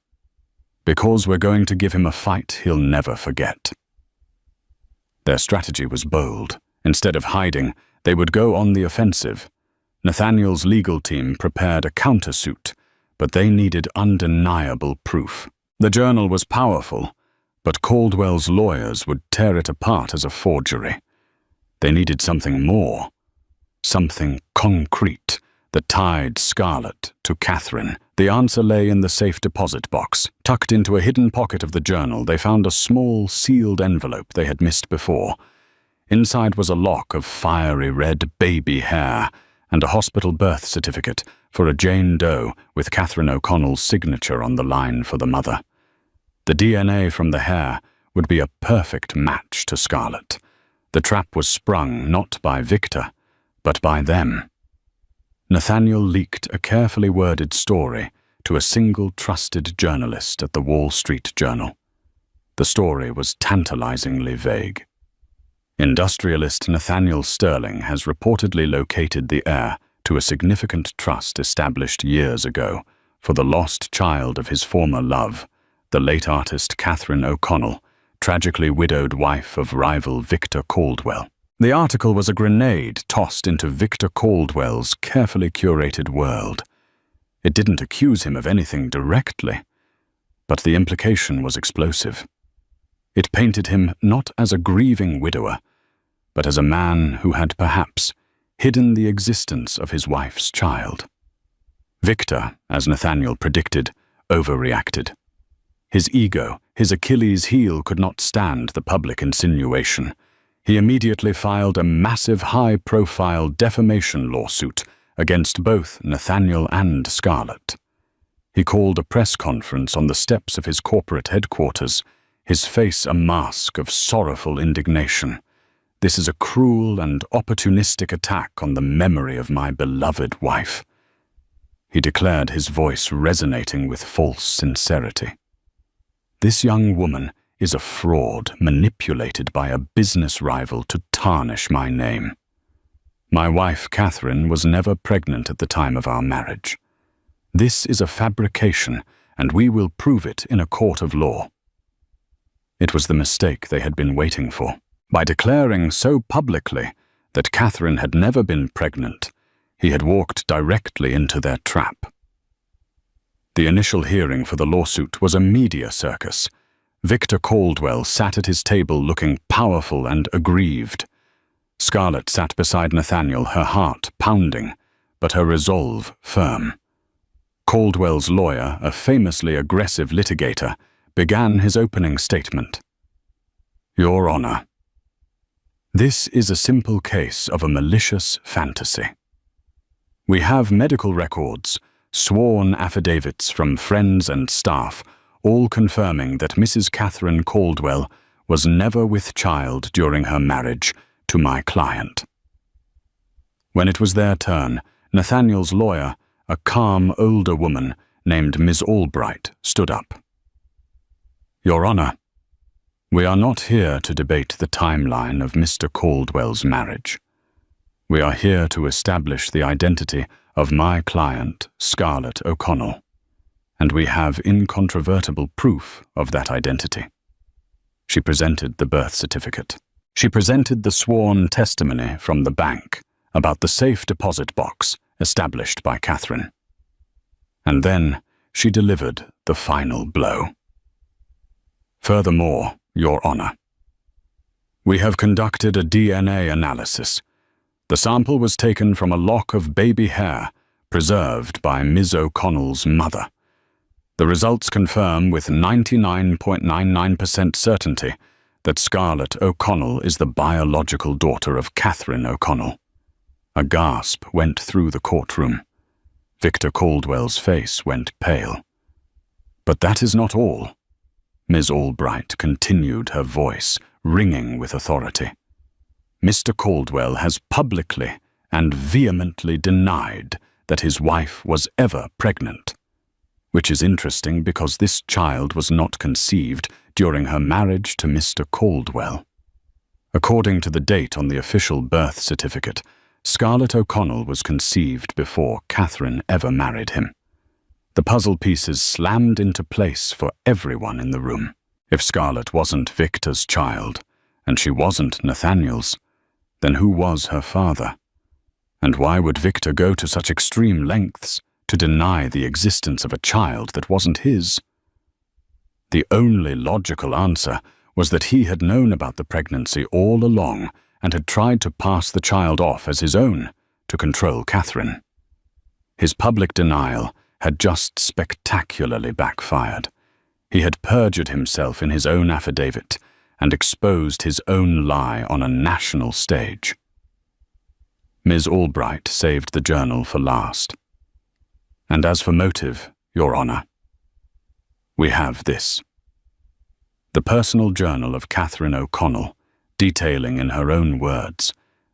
Because we're going to give him a fight he'll never forget." Their strategy was bold. Instead of hiding, they would go on the offensive. Nathaniel's legal team prepared a countersuit, but they needed undeniable proof. The journal was powerful, but Caldwell's lawyers would tear it apart as a forgery. They needed something more, something concrete that tied Scarlett to Catherine. The answer lay in the safe deposit box. Tucked into a hidden pocket of the journal, they found a small, sealed envelope they had missed before. Inside was a lock of fiery red baby hair and a hospital birth certificate for a Jane Doe with Catherine O'Connell's signature on the line for the mother. The DNA from the hair would be a perfect match to Scarlett. The trap was sprung not by Victor, but by them. Nathaniel leaked a carefully worded story to a single trusted journalist at the Wall Street Journal. The story was tantalizingly vague. Industrialist Nathaniel Sterling has reportedly located the heir to a significant trust established years ago for the lost child of his former love, the late artist Catherine O'Connell, tragically widowed wife of rival Victor Caldwell. The article was a grenade tossed into Victor Caldwell's carefully curated world. It didn't accuse him of anything directly, but the implication was explosive. It painted him not as a grieving widower, but as a man who had perhaps hidden the existence of his wife's child. Victor, as Nathaniel predicted, overreacted. His ego, his Achilles heel, could not stand the public insinuation. He immediately filed a massive high-profile defamation lawsuit against both Nathaniel and Scarlett. He called a press conference on the steps of his corporate headquarters, his face a mask of sorrowful indignation. "This is a cruel and opportunistic attack on the memory of my beloved wife," he declared, his voice resonating with false sincerity. "This young woman is a fraud manipulated by a business rival to tarnish my name. My wife, Catherine, was never pregnant at the time of our marriage. This is a fabrication, and we will prove it in a court of law." It was the mistake they had been waiting for. By declaring so publicly that Catherine had never been pregnant, he had walked directly into their trap. The initial hearing for the lawsuit was a media circus. Victor Caldwell sat at his table looking powerful and aggrieved. Scarlett sat beside Nathaniel, her heart pounding, but her resolve firm. Caldwell's lawyer, a famously aggressive litigator, began his opening statement. Your Honor, this is a simple case of a malicious fantasy. We have medical records, sworn affidavits from friends and staff, all confirming that Mrs. Catherine Caldwell was never with child during her marriage to my client. When it was their turn, Nathaniel's lawyer, a calm older woman named Ms. Albright, stood up. Your Honor, we are not here to debate the timeline of Mr. Caldwell's marriage. We are here to establish the identity of my client, Scarlett O'Connell, and we have incontrovertible proof of that identity. She presented the birth certificate. She presented the sworn testimony from the bank about the safe deposit box established by Catherine. And then she delivered the final blow. Furthermore, Your Honor, we have conducted a DNA analysis. The sample was taken from a lock of baby hair preserved by Ms. O'Connell's mother. The results confirm with 99.99% certainty that Scarlett O'Connell is the biological daughter of Catherine O'Connell. A gasp went through the courtroom. Victor Caldwell's face went pale. But that is not all. Ms. Albright continued, her voice ringing with authority. Mr. Caldwell has publicly and vehemently denied that his wife was ever pregnant, which is interesting because this child was not conceived during her marriage to Mr. Caldwell. According to the date on the official birth certificate, Scarlett O'Connell was conceived before Catherine ever married him. The puzzle pieces slammed into place for everyone in the room. If Scarlett wasn't Victor's child, and she wasn't Nathaniel's, then who was her father? And why would Victor go to such extreme lengths to deny the existence of a child that wasn't his? The only logical answer was that he had known about the pregnancy all along and had tried to pass the child off as his own to control Catherine. His public denial had just spectacularly backfired. He had perjured himself in his own affidavit and exposed his own lie on a national stage. Ms. Albright saved the journal for last. And as for motive, Your Honor, we have this. The personal journal of Catherine O'Connell, detailing in her own words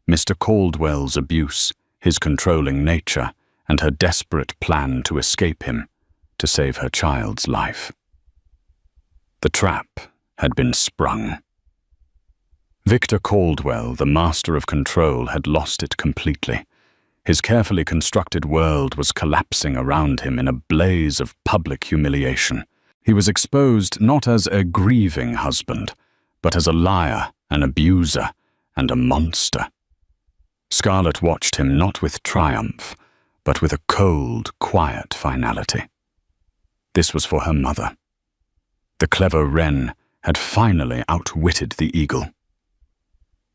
Mr. Caldwell's abuse, his controlling nature, and her desperate plan to escape him, to save her child's life. The trap had been sprung. Victor Caldwell, the master of control, had lost it completely. His carefully constructed world was collapsing around him in a blaze of public humiliation. He was exposed not as a grieving husband, but as a liar, an abuser, and a monster. Scarlett watched him not with triumph, but with a cold, quiet finality. This was for her mother. The clever wren had finally outwitted the eagle.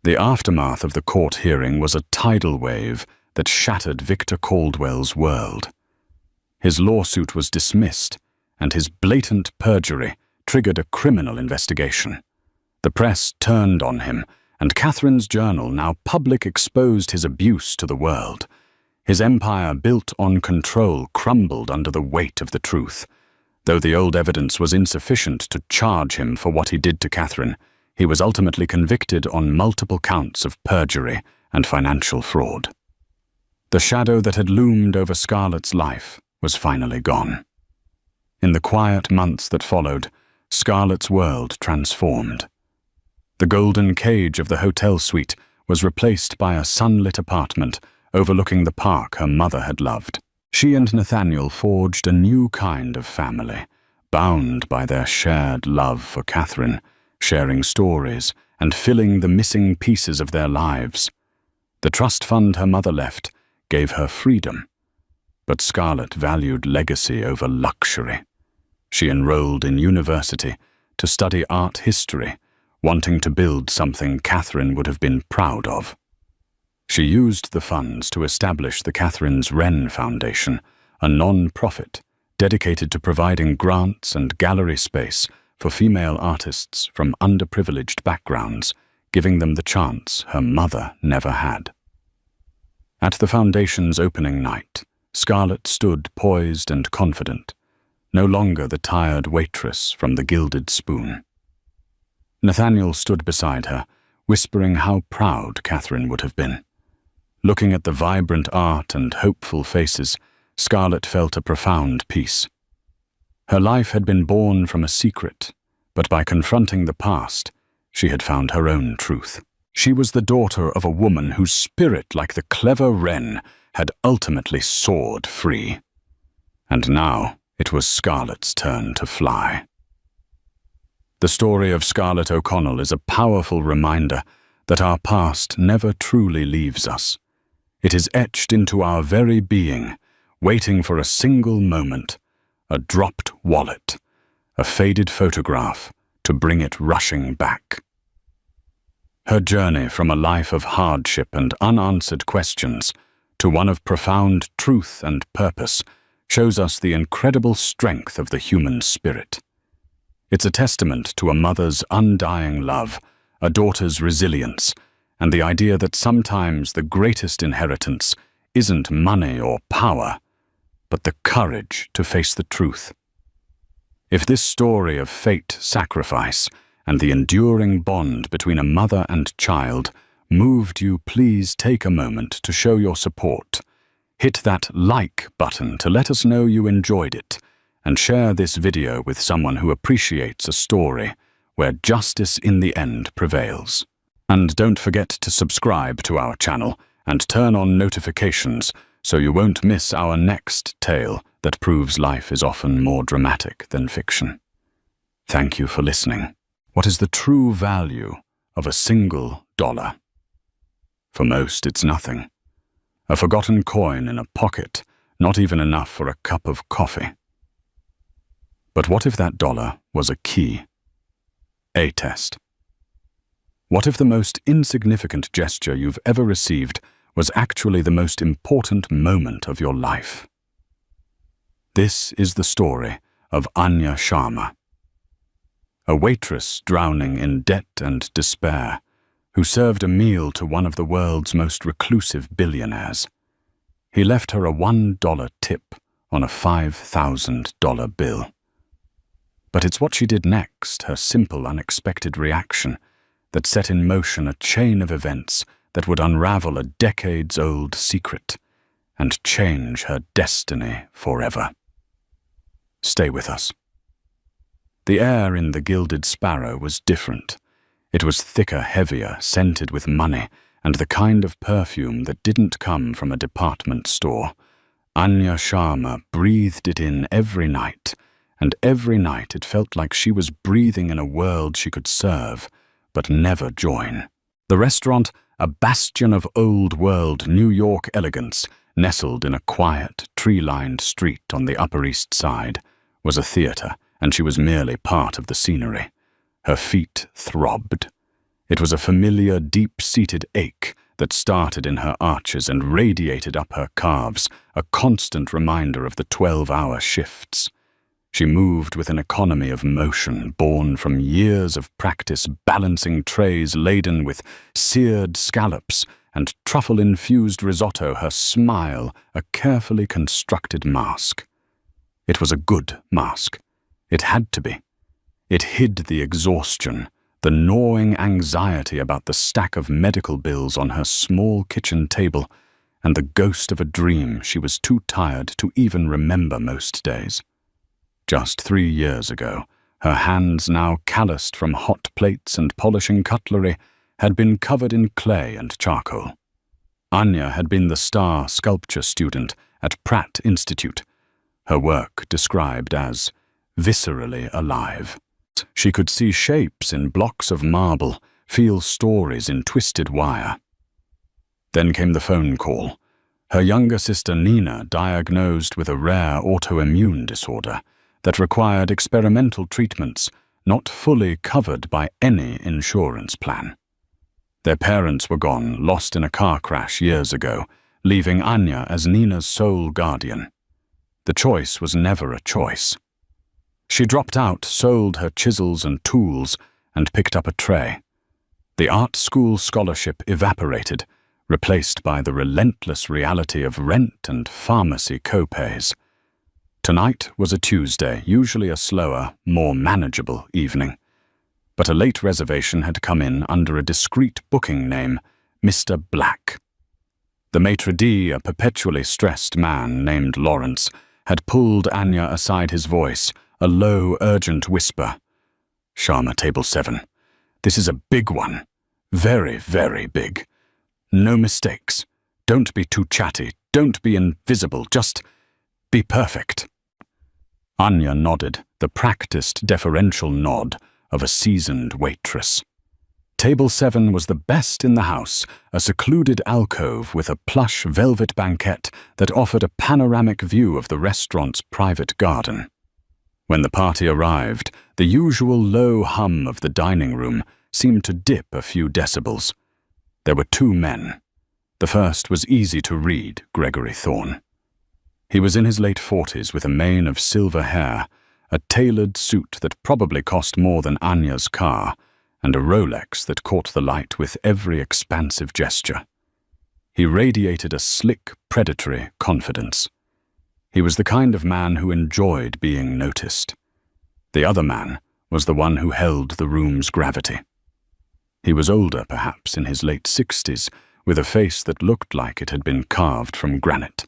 The aftermath of the court hearing was a tidal wave that shattered Victor Caldwell's world. His lawsuit was dismissed, and his blatant perjury triggered a criminal investigation. The press turned on him, and Catherine's journal, now public, exposed his abuse to the world. His empire built on control crumbled under the weight of the truth. Though the old evidence was insufficient to charge him for what he did to Catherine, he was ultimately convicted on multiple counts of perjury and financial fraud. The shadow that had loomed over Scarlett's life was finally gone. In the quiet months that followed, Scarlett's world transformed. The golden cage of the hotel suite was replaced by a sunlit apartment overlooking the park her mother had loved. She and Nathaniel forged a new kind of family, bound by their shared love for Catherine, sharing stories and filling the missing pieces of their lives. The trust fund her mother left gave her freedom, but Scarlett valued legacy over luxury. She enrolled in university, to study art history, wanting to build something Catherine would have been proud of. She used the funds to establish the Catherine's Wren Foundation, a non-profit dedicated to providing grants and gallery space for female artists from underprivileged backgrounds, giving them the chance her mother never had. At the foundation's opening night, Scarlett stood poised and confident, no longer the tired waitress from the Gilded Spoon. Nathaniel stood beside her, whispering how proud Catherine would have been. Looking at the vibrant art and hopeful faces, Scarlett felt a profound peace. Her life had been born from a secret, but by confronting the past, she had found her own truth. She was the daughter of a woman whose spirit, like the clever wren, had ultimately soared free. And now it was Scarlett's turn to fly. The story of Scarlett O'Connell is a powerful reminder that our past never truly leaves us. It is etched into our very being, waiting for a single moment, a dropped wallet, a faded photograph to bring it rushing back. Her journey from a life of hardship and unanswered questions to one of profound truth and purpose shows us the incredible strength of the human spirit. It's a testament to a mother's undying love, a daughter's resilience, and the idea that sometimes the greatest inheritance isn't money or power, but the courage to face the truth. If this story of fate, sacrifice, and the enduring bond between a mother and child moved you, please take a moment to show your support. Hit that like button to let us know you enjoyed it, and share this video with someone who appreciates a story where justice in the end prevails. And don't forget to subscribe to our channel and turn on notifications so you won't miss our next tale that proves life is often more dramatic than fiction. Thank you for listening. What is the true value of a single dollar? For most, it's nothing. A forgotten coin in a pocket, not even enough for a cup of coffee. But what if that dollar was a key? A test. What if the most insignificant gesture you've ever received was actually the most important moment of your life? This is the story of Anya Sharma, a waitress drowning in debt and despair, who served a meal to one of the world's most reclusive billionaires. He left her a $1 tip on a $5,000 bill. But it's what she did next, her simple, unexpected reaction, that set in motion a chain of events that would unravel a decades-old secret and change her destiny forever. Stay with us. The air in the Gilded Sparrow was different. It was thicker, heavier, scented with money, and the kind of perfume that didn't come from a department store. Anya Sharma breathed it in every night, and every night it felt like she was breathing in a world she could serve, but never join. The restaurant, a bastion of old-world New York elegance, nestled in a quiet, tree-lined street on the Upper East Side, was a theater, and she was merely part of the scenery. Her feet throbbed. It was a familiar, deep-seated ache that started in her arches and radiated up her calves, a constant reminder of the 12-hour shifts. She moved with an economy of motion born from years of practice balancing trays laden with seared scallops and truffle-infused risotto, her smile a carefully constructed mask. It was a good mask. It had to be. It hid the exhaustion, the gnawing anxiety about the stack of medical bills on her small kitchen table, and the ghost of a dream she was too tired to even remember most days. Just 3 years ago, her hands, now calloused from hot plates and polishing cutlery, had been covered in clay and charcoal. Anya had been the star sculpture student at Pratt Institute, her work described as viscerally alive. She could see shapes in blocks of marble, feel stories in twisted wire. Then came the phone call. Her younger sister Nina, diagnosed with a rare autoimmune disorder that required experimental treatments, not fully covered by any insurance plan. Their parents were gone, lost in a car crash years ago, leaving Anya as Nina's sole guardian. The choice was never a choice. She dropped out, sold her chisels and tools, and picked up a tray. The art school scholarship evaporated, replaced by the relentless reality of rent and pharmacy co-pays. Tonight was a Tuesday, usually a slower, more manageable evening. But a late reservation had come in under a discreet booking name, Mr. Black. The maitre d', a perpetually stressed man named Lawrence, had pulled Anya aside, his voice, a low, urgent whisper. "Sharma, table 7. This is a big one. Very, very big. No mistakes. Don't be too chatty. Don't be invisible. Just be perfect." Anya nodded, the practiced, deferential nod of a seasoned waitress. Table 7 was the best in the house, a secluded alcove with a plush velvet banquette that offered a panoramic view of the restaurant's private garden. When the party arrived, the usual low hum of the dining room seemed to dip a few decibels. There were 2 men. The first was easy to read, Gregory Thorne. He was in his late 40s with a mane of silver hair, a tailored suit that probably cost more than Anya's car, and a Rolex that caught the light with every expansive gesture. He radiated a slick, predatory confidence. He was the kind of man who enjoyed being noticed. The other man was the one who held the room's gravity. He was older, perhaps in his late 60s, with a face that looked like it had been carved from granite.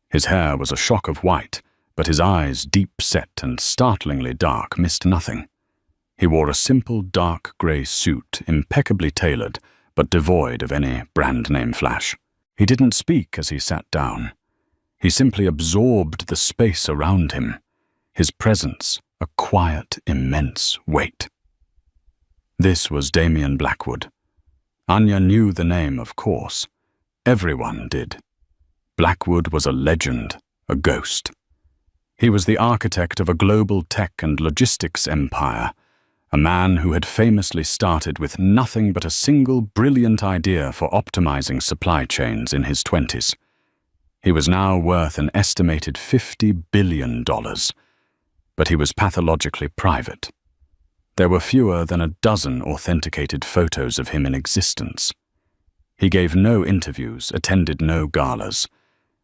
His hair was a shock of white, but his eyes, deep-set and startlingly dark, missed nothing. He wore a simple dark grey suit, impeccably tailored, but devoid of any brand-name flash. He didn't speak as he sat down. He simply absorbed the space around him, his presence a quiet, immense weight. This was Damien Blackwood. Anya knew the name, of course. Everyone did. Blackwood was a legend, a ghost. He was the architect of a global tech and logistics empire, a man who had famously started with nothing but a single brilliant idea for optimizing supply chains in his 20s. He was now worth an estimated $50 billion, but he was pathologically private. There were fewer than a dozen authenticated photos of him in existence. He gave no interviews, attended no galas,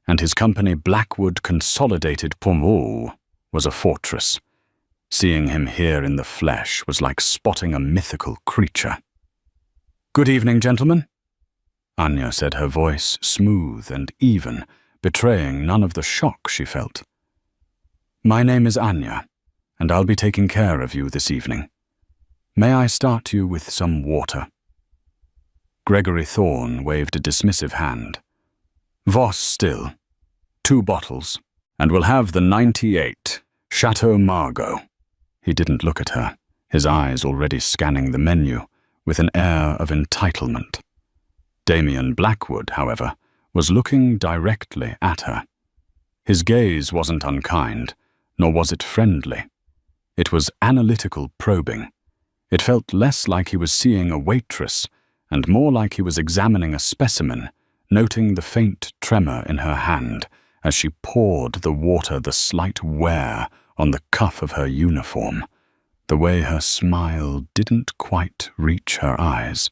and his company Blackwood Consolidated Poumou was a fortress. Seeing him here in the flesh was like spotting a mythical creature. "Good evening, gentlemen," Anya said, her voice smooth and even, betraying none of the shock she felt. "My name is Anya, and I'll be taking care of you this evening. May I start you with some water?" Gregory Thorne waved a dismissive hand. "Voss still. 2 bottles, and we'll have the 98, Chateau Margaux." He didn't look at her, his eyes already scanning the menu, with an air of entitlement. Damien Blackwood, however, was looking directly at her. His gaze wasn't unkind, nor was it friendly. It was analytical probing. It felt less like he was seeing a waitress, and more like he was examining a specimen, noting the faint tremor in her hand as she poured the water, the slight wear on the cuff of her uniform, the way her smile didn't quite reach her eyes.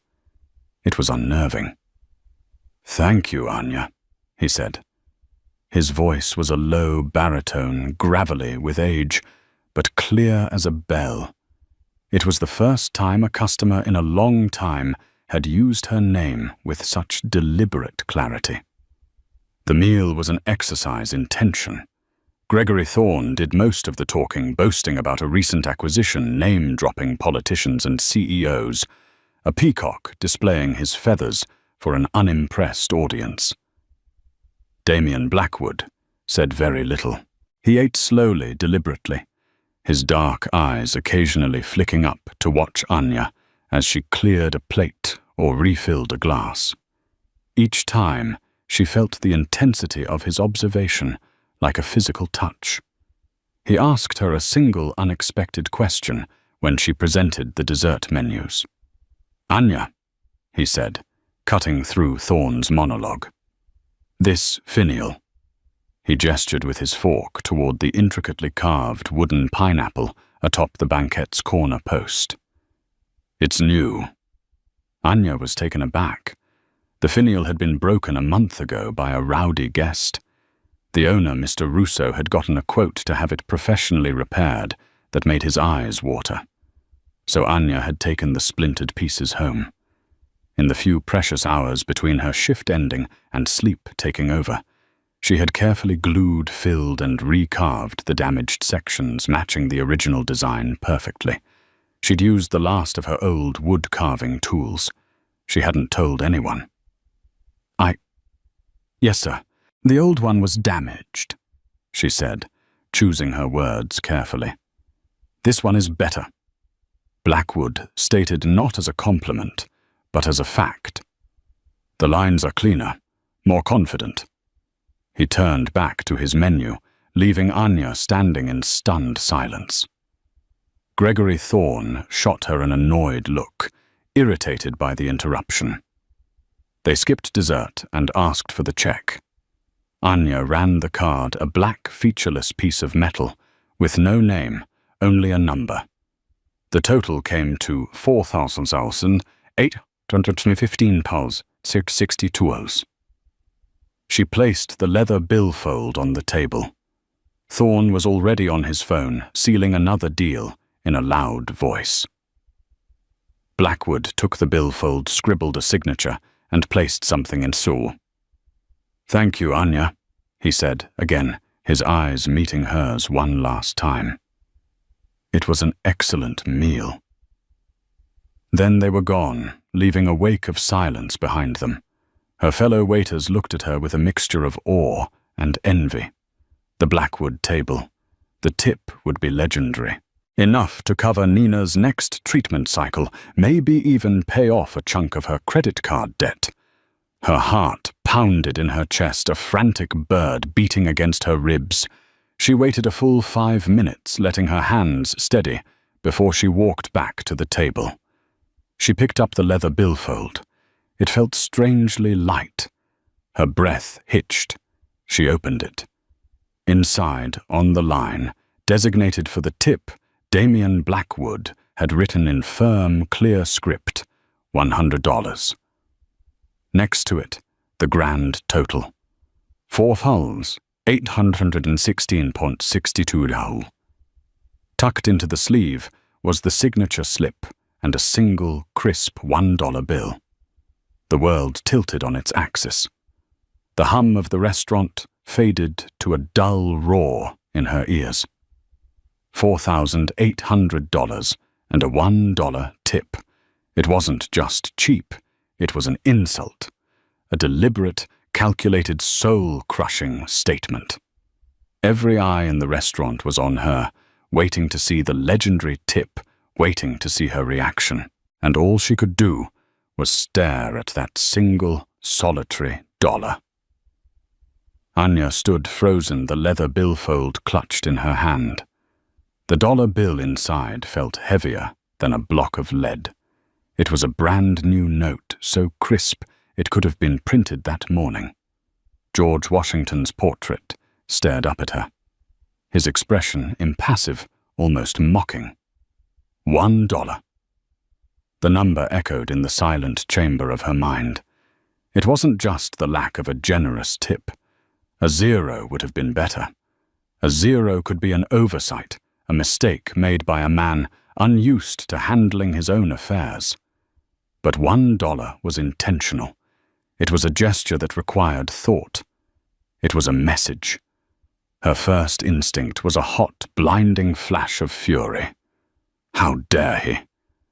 It was unnerving. "Thank you, Anya," he said. His voice was a low baritone, gravelly with age, but clear as a bell. It was the first time a customer in a long time had used her name with such deliberate clarity. The meal was an exercise in tension. Gregory Thorne did most of the talking, boasting about a recent acquisition, name-dropping politicians and CEOs, a peacock displaying his feathers for an unimpressed audience. Damien Blackwood said very little. He ate slowly, deliberately, his dark eyes occasionally flicking up to watch Anya as she cleared a plate or refilled a glass. Each time, she felt the intensity of his observation like a physical touch. He asked her a single unexpected question when she presented the dessert menus. "Anya," he said, cutting through Thorne's monologue. "This finial." He gestured with his fork toward the intricately carved wooden pineapple atop the banquette's corner post. "It's new." Anya was taken aback. The finial had been broken a month ago by a rowdy guest. The owner, Mr. Russo, had gotten a quote to have it professionally repaired that made his eyes water. So Anya had taken the splintered pieces home. In the few precious hours between her shift ending and sleep taking over, she had carefully glued, filled, and recarved the damaged sections matching the original design perfectly. She'd used the last of her old wood-carving tools. She hadn't told anyone. "Yes, sir. The old one was damaged," she said, choosing her words carefully. "This one is better." Blackwood stated not as a compliment, but as a fact. "The lines are cleaner, more confident." He turned back to his menu, leaving Anya standing in stunned silence. Gregory Thorne shot her an annoyed look, irritated by the interruption. They skipped dessert and asked for the check. Anya ran the card, a black, featureless piece of metal, with no name, only a number. The total came to £4,815.62. She placed the leather billfold on the table. Thorne was already on his phone, sealing another deal in a loud voice. Blackwood took the billfold, scribbled a signature, and placed something in Sewell. "Thank you, Anya," he said again, his eyes meeting hers one last time. It was an excellent meal. Then they were gone, leaving a wake of silence behind them. Her fellow waiters looked at her with a mixture of awe and envy. The Blackwood table. The tip would be legendary. Enough to cover Nina's next treatment cycle, maybe even pay off a chunk of her credit card debt. Her heart pounded in her chest, a frantic bird beating against her ribs. She waited a full 5 minutes, letting her hands steady, before she walked back to the table. She picked up the leather billfold. It felt strangely light. Her breath hitched. She opened it. Inside, on the line, designated for the tip, Damian Blackwood had written in firm, clear script, $100. Next to it, the grand total. 4 hulls, $816.62. Tucked into the sleeve was the signature slip and a single, crisp $1 bill. The world tilted on its axis. The hum of the restaurant faded to a dull roar in her ears. $4,800 and a $1 tip. It wasn't just cheap, it was an insult. A deliberate, calculated, soul-crushing statement. Every eye in the restaurant was on her, waiting to see the legendary tip, waiting to see her reaction. And all she could do was stare at that single, solitary dollar. Anya stood frozen, the leather billfold clutched in her hand. The dollar bill inside felt heavier than a block of lead. It was a brand-new note, so crisp it could have been printed that morning. George Washington's portrait stared up at her, his expression impassive, almost mocking. $1. The number echoed in the silent chamber of her mind. It wasn't just the lack of a generous tip. A 0 would have been better. A 0 could be an oversight, a mistake made by a man unused to handling his own affairs. But $1 was intentional. It was a gesture that required thought. It was a message. Her first instinct was a hot, blinding flash of fury. How dare he?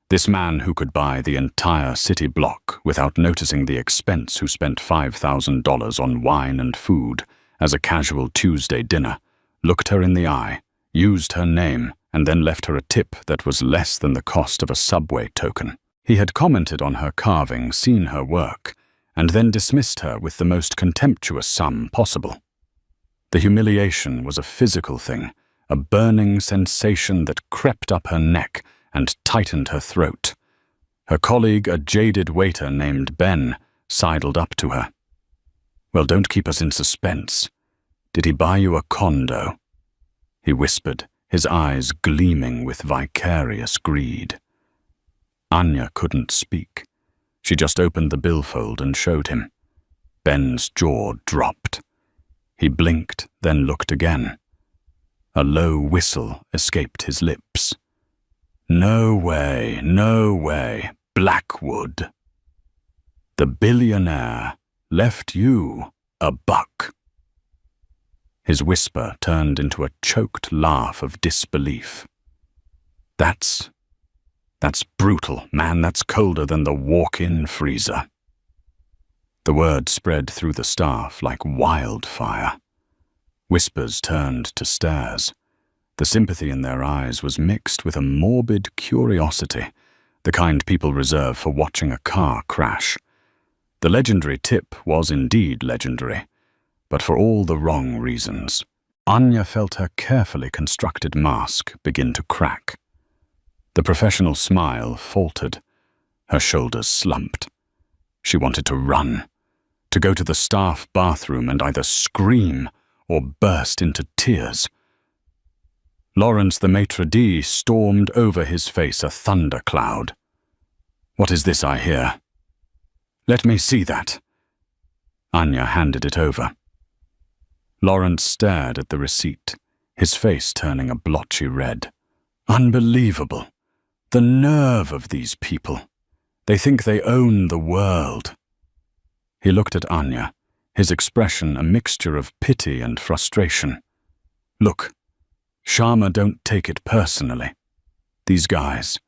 This man who could buy the entire city block without noticing the expense, who spent $5,000 on wine and food as a casual Tuesday dinner, looked her in the eye, used her name, and then left her a tip that was less than the cost of a subway token. He had commented on her carving, seen her work, and then dismissed her with the most contemptuous sum possible. The humiliation was a physical thing, a burning sensation that crept up her neck and tightened her throat. Her colleague, a jaded waiter named Ben, sidled up to her. "Well, don't keep us in suspense. Did he buy you a condo?" he whispered, his eyes gleaming with vicarious greed. Anya couldn't speak. She just opened the billfold and showed him. Ben's jaw dropped. He blinked, then looked again. A low whistle escaped his lips. "No way, no way, Blackwood. The billionaire left you a buck." His whisper turned into a choked laugh of disbelief. That's brutal, man. That's colder than the walk-in freezer." The word spread through the staff like wildfire. Whispers turned to stares. The sympathy in their eyes was mixed with a morbid curiosity, the kind people reserve for watching a car crash. The legendary tip was indeed legendary, but for all the wrong reasons. Anya felt her carefully constructed mask begin to crack. The professional smile faltered. Her shoulders slumped. She wanted to run, to go to the staff bathroom and either scream or burst into tears. Lawrence the maitre d' stormed over his face, a thundercloud. "What is this I hear?" "Let me see that." Anya handed it over. Lawrence stared at the receipt, his face turning a blotchy red. Unbelievable. The nerve of these people. They think they own the world. He looked at Anya, his expression a mixture of pity and frustration. "Look, Sharma, don't take it personally. These guys,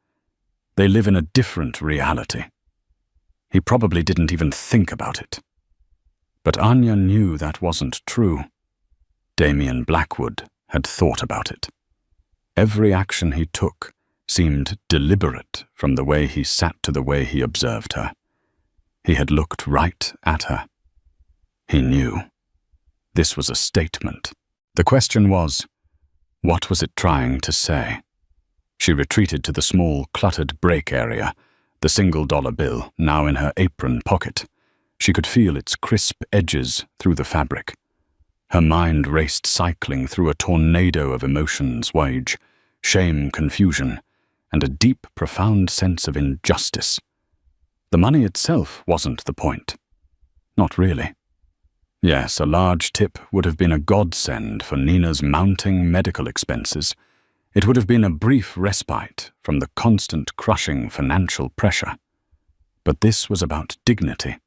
they live in a different reality." He probably didn't even think about it. But Anya knew that wasn't true. Damien Blackwood had thought about it. Every action he took seemed deliberate, from the way he sat to the way he observed her. He had looked right at her. He knew. This was a statement. The question was, what was it trying to say? She retreated to the small, cluttered break area, the $1 bill now in her apron pocket. She could feel its crisp edges through the fabric. Her mind raced cycling through a tornado of emotions, rage, shame, confusion, and a deep, profound sense of injustice. The money itself wasn't the point. Not really. Yes, a large tip would have been a godsend for Nina's mounting medical expenses. It would have been a brief respite from the constant crushing financial pressure. But this was about dignity.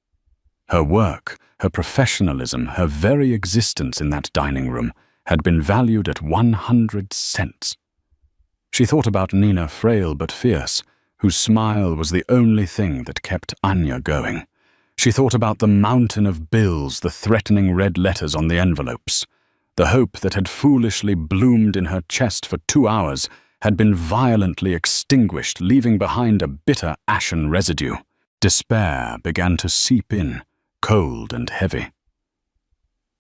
Her work, her professionalism, her very existence in that dining room had been valued at 100 cents. She thought about Nina, frail but fierce, whose smile was the only thing that kept Anya going. She thought about the mountain of bills, the threatening red letters on the envelopes. The hope that had foolishly bloomed in her chest for 2 hours had been violently extinguished, leaving behind a bitter ashen residue. Despair began to seep in, cold and heavy.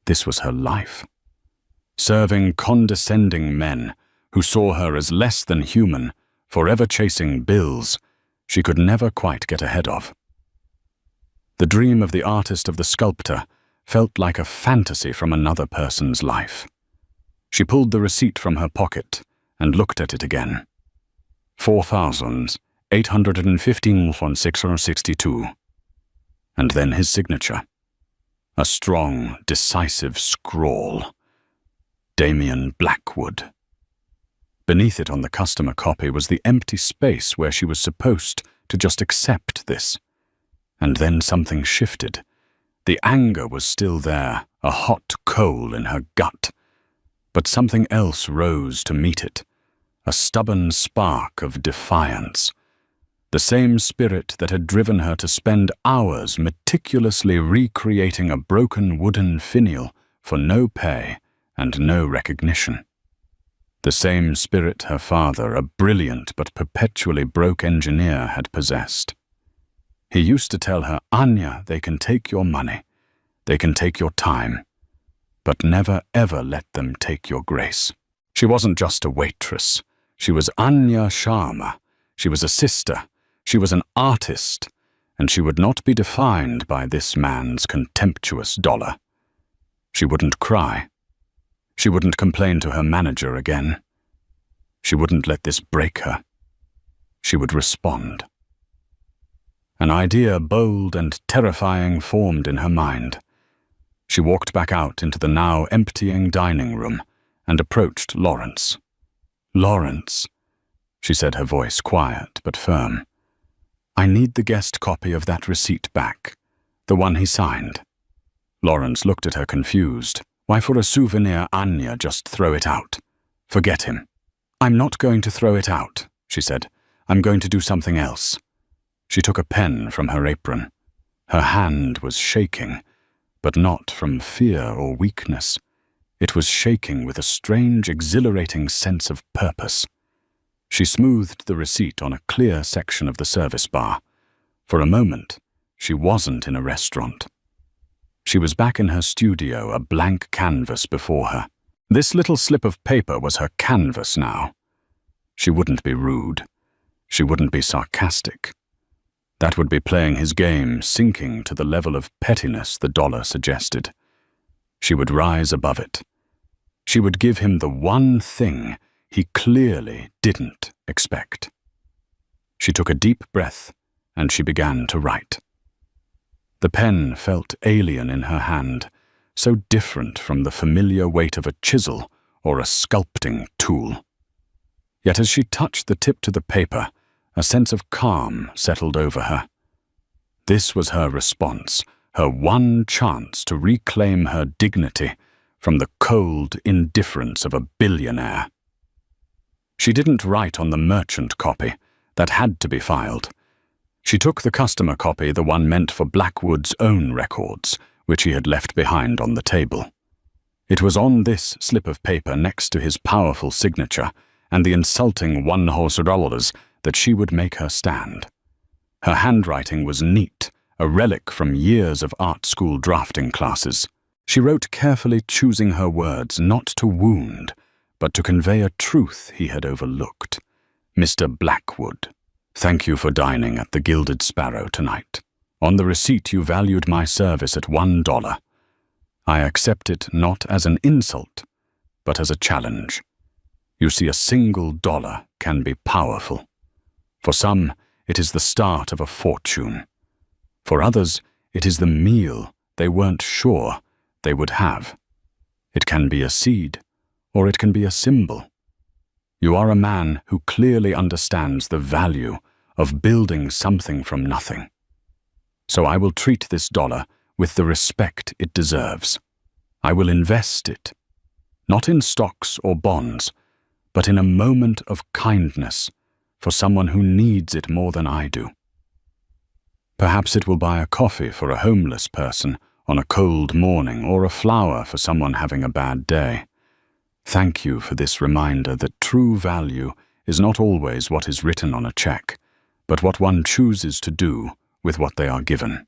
This was her life. Serving condescending men who saw her as less than human, forever chasing bills she could never quite get ahead of. The dream of the artist, of the sculptor, felt like a fantasy from another person's life. She pulled the receipt from her pocket and looked at it again. 4,815 from 662. And then his signature. A strong, decisive scrawl. Damien Blackwood. Beneath it on the customer copy was the empty space where she was supposed to just accept this. And then something shifted. The anger was still there, a hot coal in her gut. But something else rose to meet it, a stubborn spark of defiance. The same spirit that had driven her to spend hours meticulously recreating a broken wooden finial for no pay and no recognition. The same spirit her father, a brilliant but perpetually broke engineer, had possessed. He used to tell her, "Anya, they can take your money, they can take your time, but never ever let them take your grace." She wasn't just a waitress. She was Anya Sharma. She was a sister. She was an artist. And she would not be defined by this man's contemptuous dollar. She wouldn't cry. She wouldn't complain to her manager again. She wouldn't let this break her. She would respond. An idea bold and terrifying formed in her mind. She walked back out into the now emptying dining room and approached Lawrence. "Lawrence," she said, her voice quiet but firm. "I need the guest copy of that receipt back, the one he signed." Lawrence looked at her confused. "Why for a souvenir, Anya, just throw it out? Forget him." "I'm not going to throw it out," she said. "I'm going to do something else." She took a pen from her apron. Her hand was shaking, but not from fear or weakness. It was shaking with a strange, exhilarating sense of purpose. She smoothed the receipt on a clear section of the service bar. For a moment, she wasn't in a restaurant. She was back in her studio, a blank canvas before her. This little slip of paper was her canvas now. She wouldn't be rude. She wouldn't be sarcastic. That would be playing his game, sinking to the level of pettiness the dollar suggested. She would rise above it. She would give him the one thing he clearly didn't expect. She took a deep breath, and she began to write. The pen felt alien in her hand, so different from the familiar weight of a chisel or a sculpting tool. Yet as she touched the tip to the paper, a sense of calm settled over her. This was her response, her one chance to reclaim her dignity from the cold indifference of a billionaire. She didn't write on the merchant copy. That had to be filed. She took the customer copy, the one meant for Blackwood's own records, which he had left behind on the table. It was on this slip of paper next to his powerful signature and the insulting $100 that she would make her stand. Her handwriting was neat, a relic from years of art school drafting classes. She wrote carefully, choosing her words not to wound, but to convey a truth he had overlooked. "Mr. Blackwood, thank you for dining at the Gilded Sparrow tonight. On the receipt you valued my service at $1. I accept it not as an insult, but as a challenge. You see, a single dollar can be powerful. For some, it is the start of a fortune. For others, it is the meal they weren't sure they would have. It can be a seed, or it can be a symbol. You are a man who clearly understands the value of building something from nothing. So I will treat this dollar with the respect it deserves. I will invest it, not in stocks or bonds, but in a moment of kindness for someone who needs it more than I do. Perhaps it will buy a coffee for a homeless person on a cold morning, or a flower for someone having a bad day. Thank you for this reminder that true value is not always what is written on a check, but what one chooses to do with what they are given.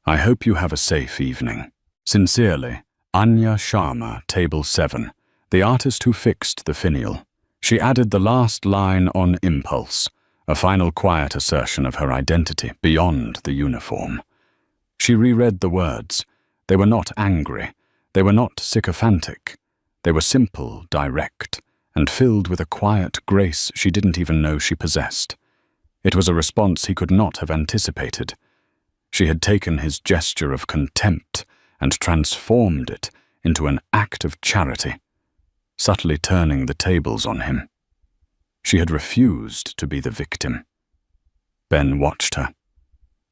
I hope you have a safe evening. Sincerely, Anya Sharma, Table 7, the artist who fixed the finial. She added the last line on impulse, a final quiet assertion of her identity beyond the uniform. She reread the words. They were not angry. They were not sycophantic. They were simple, direct, and filled with a quiet grace she didn't even know she possessed. It was a response he could not have anticipated. She had taken his gesture of contempt and transformed it into an act of charity, subtly turning the tables on him. She had refused to be the victim. Ben watched her,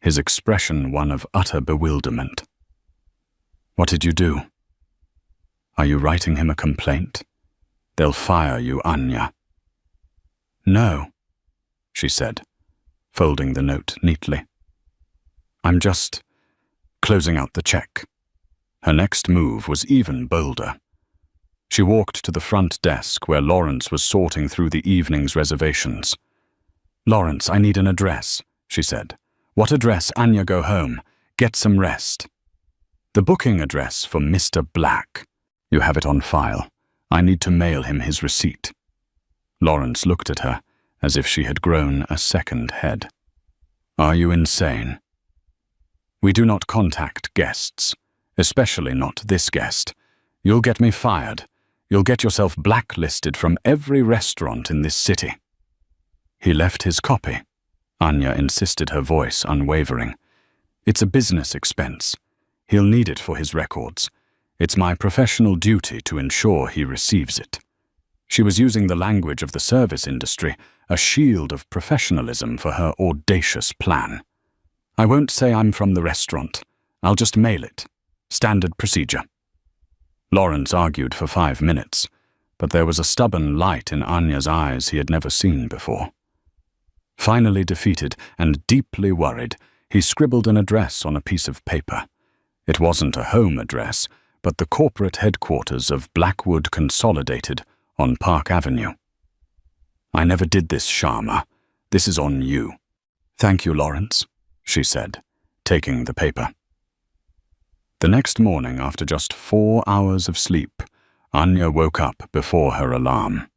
his expression one of utter bewilderment. "What did you do? Are you writing him a complaint? They'll fire you, Anya." "No," she said, folding the note neatly. "I'm just closing out the check." Her next move was even bolder. She walked to the front desk where Lawrence was sorting through the evening's reservations. "Lawrence, I need an address," she said. "What address? Anya, go home. Get some rest." "The booking address for Mr. Black. You have it on file. I need to mail him his receipt." Lawrence looked at her, as if she had grown a second head. "Are you insane? We do not contact guests, especially not this guest. You'll get me fired. You'll get yourself blacklisted from every restaurant in this city." "He left his copy," Anya insisted, her voice unwavering. "It's a business expense. He'll need it for his records. It's my professional duty to ensure he receives it." She was using the language of the service industry, a shield of professionalism for her audacious plan. "I won't say I'm from the restaurant. I'll just mail it. Standard procedure." Lawrence argued for 5 minutes, but there was a stubborn light in Anya's eyes he had never seen before. Finally defeated and deeply worried, he scribbled an address on a piece of paper. It wasn't a home address, but the corporate headquarters of Blackwood Consolidated on Park Avenue. "I never did this, Sharma. This is on you." "Thank you, Lawrence," she said, taking the paper. The next morning, after just 4 hours of sleep, Anya woke up before her alarm.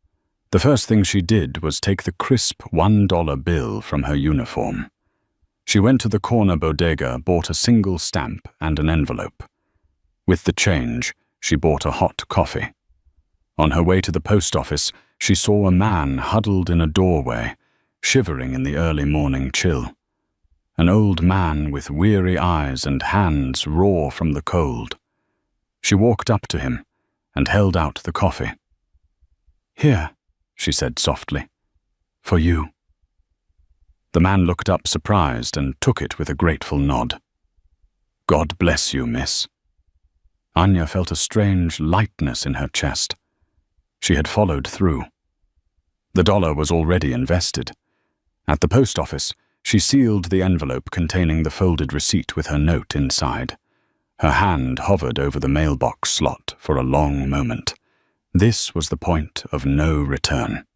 The first thing she did was take the crisp $1 bill from her uniform. She went to the corner bodega, bought a single stamp and an envelope. With the change, she bought a hot coffee. On her way to the post office, she saw a man huddled in a doorway, shivering in the early morning chill. An old man with weary eyes and hands raw from the cold. She walked up to him and held out the coffee. "Here," she said softly, "for you." The man looked up surprised and took it with a grateful nod. "God bless you, miss." Anya felt a strange lightness in her chest. She had followed through. The dollar was already invested. At the post office, she sealed the envelope containing the folded receipt with her note inside. Her hand hovered over the mailbox slot for a long moment. This was the point of no return.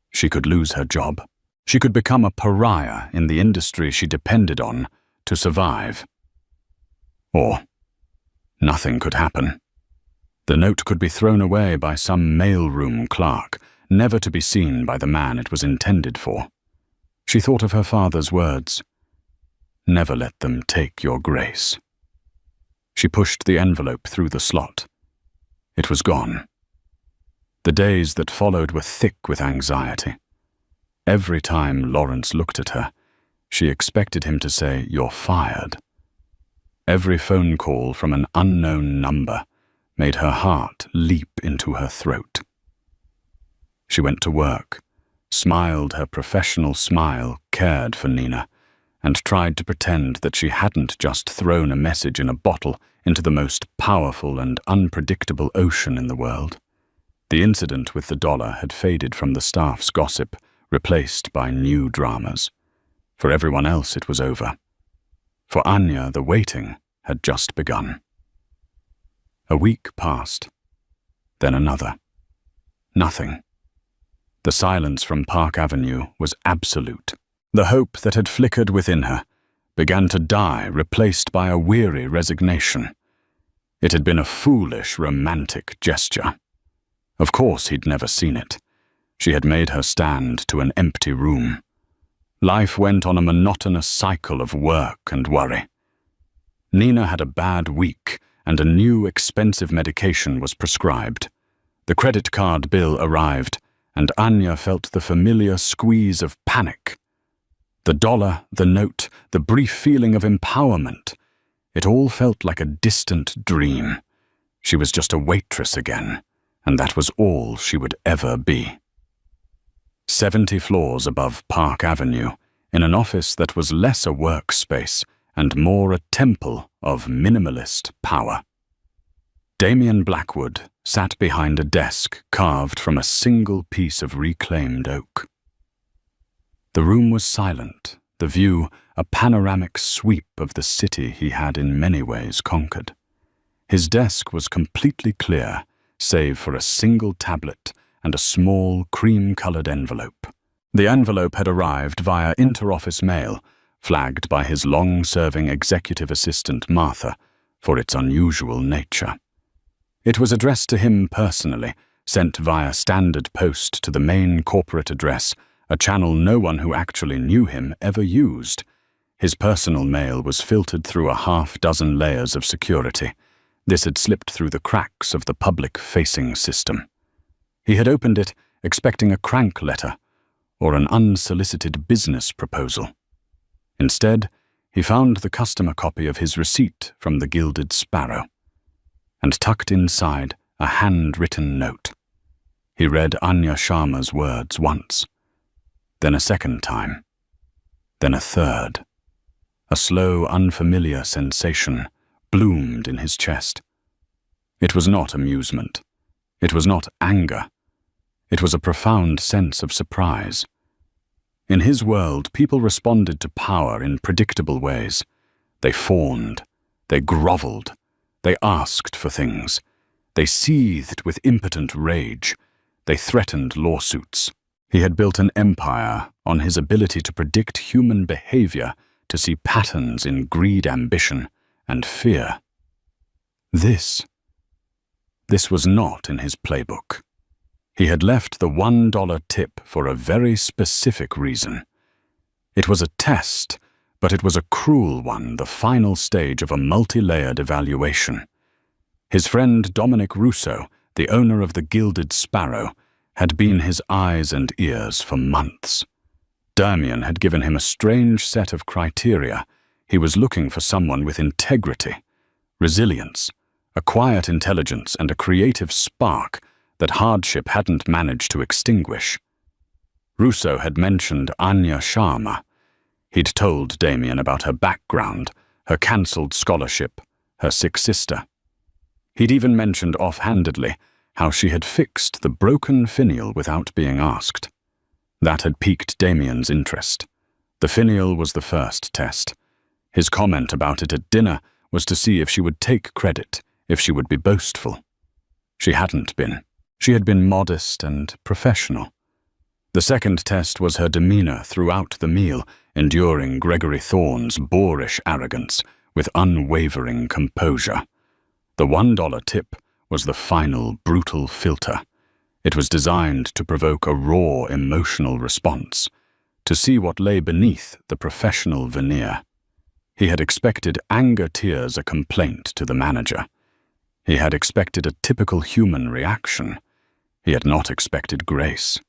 She could lose her job. She could become a pariah in the industry she depended on to survive. Or nothing could happen. The note could be thrown away by some mailroom clerk, never to be seen by the man it was intended for. She thought of her father's words, "Never let them take your grace." She pushed the envelope through the slot. It was gone. The days that followed were thick with anxiety. Every time Lawrence looked at her, she expected him to say, "You're fired." Every phone call from an unknown number made her heart leap into her throat. She went to work, smiled her professional smile, cared for Nina, and tried to pretend that she hadn't just thrown a message in a bottle into the most powerful and unpredictable ocean in the world. The incident with the dollar had faded from the staff's gossip, replaced by new dramas. For everyone else, it was over. For Anya, the waiting had just begun. A week passed, then another. Nothing. The silence from Park Avenue was absolute. The hope that had flickered within her began to die, replaced by a weary resignation. It had been a foolish, romantic gesture. Of course he'd never seen it. She had made her stand to an empty room. Life went on a monotonous cycle of work and worry. Nina had a bad week, and a new expensive medication was prescribed. The credit card bill arrived, and Anya felt the familiar squeeze of panic. The dollar, the note, the brief feeling of empowerment. It all felt like a distant dream. She was just a waitress again, and that was all she would ever be. 70 floors above Park Avenue, in an office that was less a workspace and more a temple of minimalist power. Damien Blackwood sat behind a desk carved from a single piece of reclaimed oak. The room was silent, the view a panoramic sweep of the city he had in many ways conquered. His desk was completely clear, save for a single tablet and a small cream-colored envelope. The envelope had arrived via inter-office mail, flagged by his long-serving executive assistant Martha for its unusual nature. It was addressed to him personally, sent via standard post to the main corporate address, a channel no one who actually knew him ever used. His personal mail was filtered through a half-dozen layers of security. This had slipped through the cracks of the public-facing system. He had opened it expecting a crank letter or an unsolicited business proposal. Instead, he found the customer copy of his receipt from the Gilded Sparrow, and tucked inside a handwritten note. He read Anya Sharma's words once, then a second time, then a third. A slow, unfamiliar sensation bloomed in his chest. It was not amusement. It was not anger. It was a profound sense of surprise. In his world, people responded to power in predictable ways. They fawned. They groveled. They asked for things. They seethed with impotent rage. They threatened lawsuits. He had built an empire on his ability to predict human behavior, to see patterns in greed, ambition, and fear. This was not in his playbook. He had left the $1 tip for a very specific reason. It was a test, but it was a cruel one, the final stage of a multi-layered evaluation. His friend Dominic Russo, the owner of the Gilded Sparrow, had been his eyes and ears for months. Damien had given him a strange set of criteria. He was looking for someone with integrity, resilience, a quiet intelligence, and a creative spark that hardship hadn't managed to extinguish. Russo had mentioned Anya Sharma. He'd told Damien about her background, her cancelled scholarship, her sick sister. He'd even mentioned offhandedly how she had fixed the broken finial without being asked. That had piqued Damien's interest. The finial was the first test. His comment about it at dinner was to see if she would take credit, if she would be boastful. She hadn't been. She had been modest and professional. The second test was her demeanor throughout the meal, enduring Gregory Thorne's boorish arrogance with unwavering composure. The $1 tip was the final brutal filter. It was designed to provoke a raw emotional response, to see what lay beneath the professional veneer. He had expected anger tears a complaint to the manager. He had expected a typical human reaction. He had not expected grace.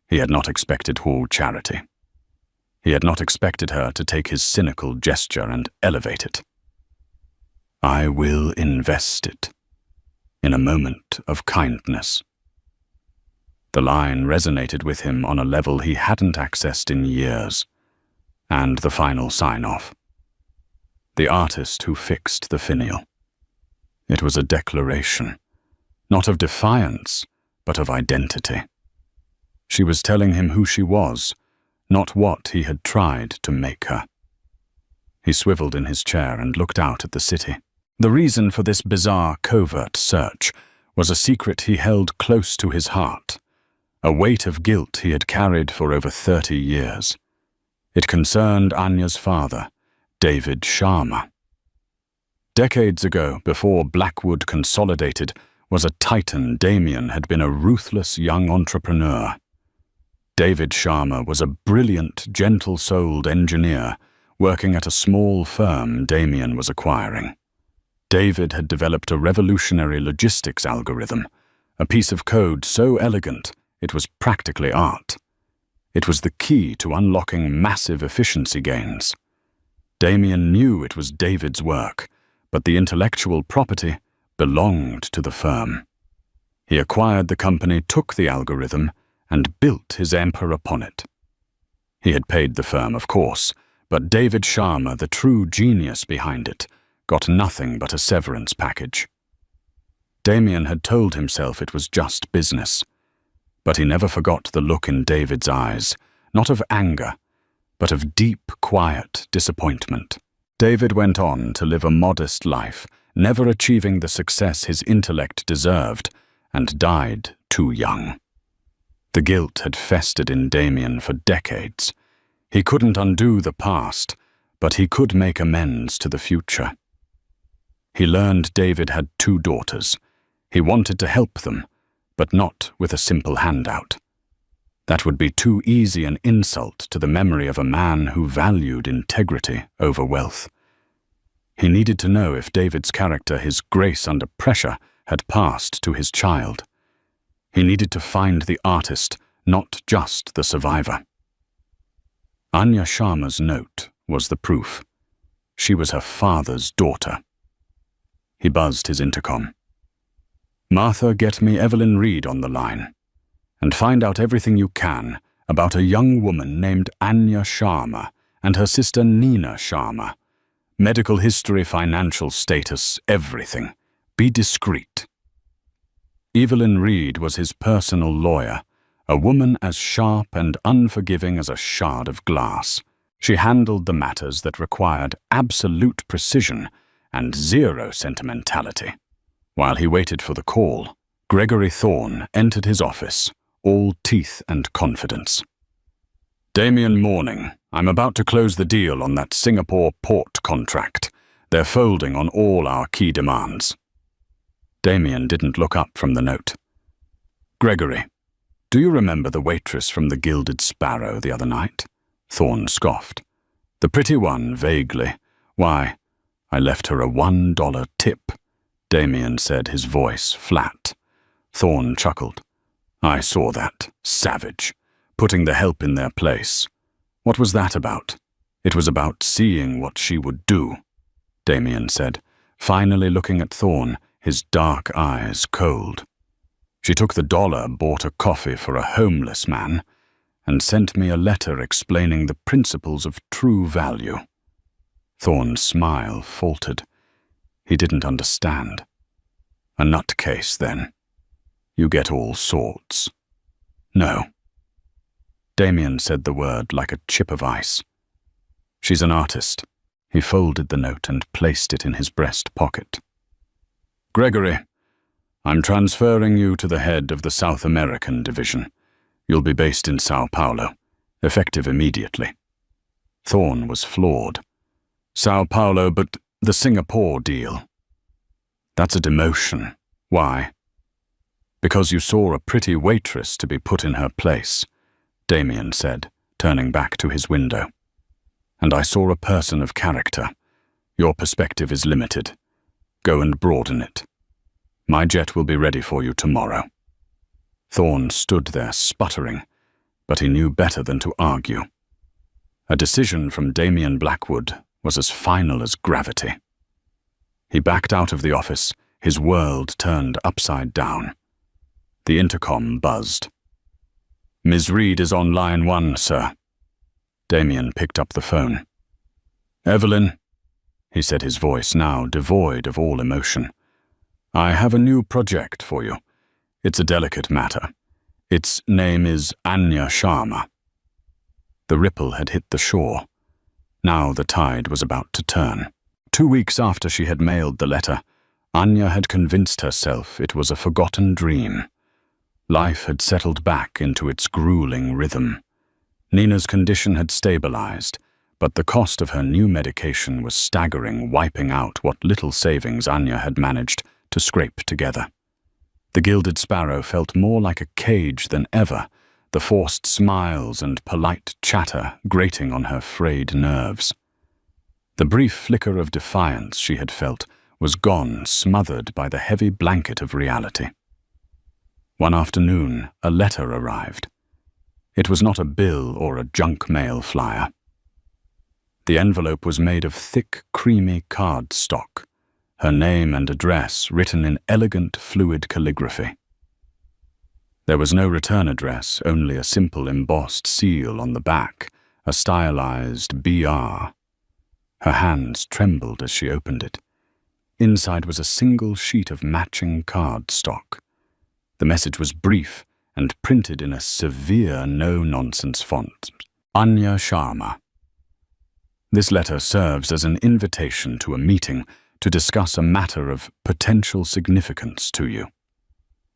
He had not expected whole charity. He had not expected her to take his cynical gesture and elevate it. I will invest it in a moment of kindness. The line resonated with him on a level he hadn't accessed in years. And the final sign-off. The artist who fixed the finial. It was a declaration, not of defiance, but of identity. She was telling him who she was, not what he had tried to make her. He swiveled in his chair and looked out at the city. The reason for this bizarre covert search was a secret he held close to his heart, a weight of guilt he had carried for over 30 years. It concerned Anya's father, David Sharma. Decades ago, before Blackwood Consolidated was a titan, Damien had been a ruthless young entrepreneur. David Sharma was a brilliant, gentle-souled engineer working at a small firm Damien was acquiring. David had developed a revolutionary logistics algorithm, a piece of code so elegant it was practically art. It was the key to unlocking massive efficiency gains. Damien knew it was David's work, but the intellectual property belonged to the firm. He acquired the company, took the algorithm, and built his empire upon it. He had paid the firm, of course, but David Sharma, the true genius behind it, got nothing but a severance package. Damien had told himself it was just business, but he never forgot the look in David's eyes, not of anger, but of deep, quiet disappointment. David went on to live a modest life, never achieving the success his intellect deserved, and died too young. The guilt had festered in Damien for decades. He couldn't undo the past, but he could make amends to the future. He learned David had 2 daughters. He wanted to help them, but not with a simple handout. That would be too easy an insult to the memory of a man who valued integrity over wealth. He needed to know if David's character, his grace under pressure, had passed to his child. He needed to find the artist, not just the survivor. Anya Sharma's note was the proof. She was her father's daughter. He buzzed his intercom. "Martha, get me Evelyn Reed on the line. And find out everything you can about a young woman named Anya Sharma and her sister Nina Sharma. Medical history, financial status, everything. Be discreet." Evelyn Reed was his personal lawyer, a woman as sharp and unforgiving as a shard of glass. She handled the matters that required absolute precision and zero sentimentality. While he waited for the call, Gregory Thorne entered his office, all teeth and confidence. "Damien Morning, I'm about to close the deal on that Singapore port contract. They're folding on all our key demands." Damien didn't look up from the note. "Gregory, do you remember the waitress from the Gilded Sparrow the other night?" Thorne scoffed. "The pretty one, vaguely. Why, I left her a $1 tip," Damien said, his voice flat. Thorne chuckled. "I saw that. Savage. Putting the help in their place. What was that about?" "It was about seeing what she would do," Damien said, finally looking at Thorne, his dark eyes cold. "She took the dollar, bought a coffee for a homeless man, and sent me a letter explaining the principles of true value." Thorne's smile faltered. He didn't understand. "A nutcase, then. You get all sorts." "No." Damien said the word like a chip of ice. "She's an artist." He folded the note and placed it in his breast pocket. "Gregory, I'm transferring you to the head of the South American division. You'll be based in Sao Paulo, effective immediately." Thorne was floored. "Sao Paulo, but the Singapore deal." "That's a demotion. Why?" "Because you saw a pretty waitress to be put in her place," Damien said, turning back to his window. "And I saw a person of character. Your perspective is limited. Go and broaden it. My jet will be ready for you tomorrow." Thorne stood there sputtering, but he knew better than to argue. A decision from Damien Blackwood was as final as gravity. He backed out of the office, his world turned upside down. The intercom buzzed. "Ms. Reed is on line 1, sir." Damien picked up the phone. "Evelyn," he said, his voice now devoid of all emotion, "I have a new project for you. It's a delicate matter. Its name is Anya Sharma." The ripple had hit the shore. Now the tide was about to turn. 2 weeks after she had mailed the letter, Anya had convinced herself it was a forgotten dream. Life had settled back into its grueling rhythm. Nina's condition had stabilized, but the cost of her new medication was staggering, wiping out what little savings Anya had managed to scrape together. The Gilded Sparrow felt more like a cage than ever, the forced smiles and polite chatter grating on her frayed nerves. The brief flicker of defiance she had felt was gone, smothered by the heavy blanket of reality. One afternoon, a letter arrived. It was not a bill or a junk mail flyer. The envelope was made of thick, creamy cardstock, her name and address written in elegant, fluid calligraphy. There was no return address, only a simple embossed seal on the back, a stylized BR. Her hands trembled as she opened it. Inside was a single sheet of matching cardstock. The message was brief and printed in a severe, no-nonsense font. Anya Sharma. This letter serves as an invitation to a meeting to discuss a matter of potential significance to you.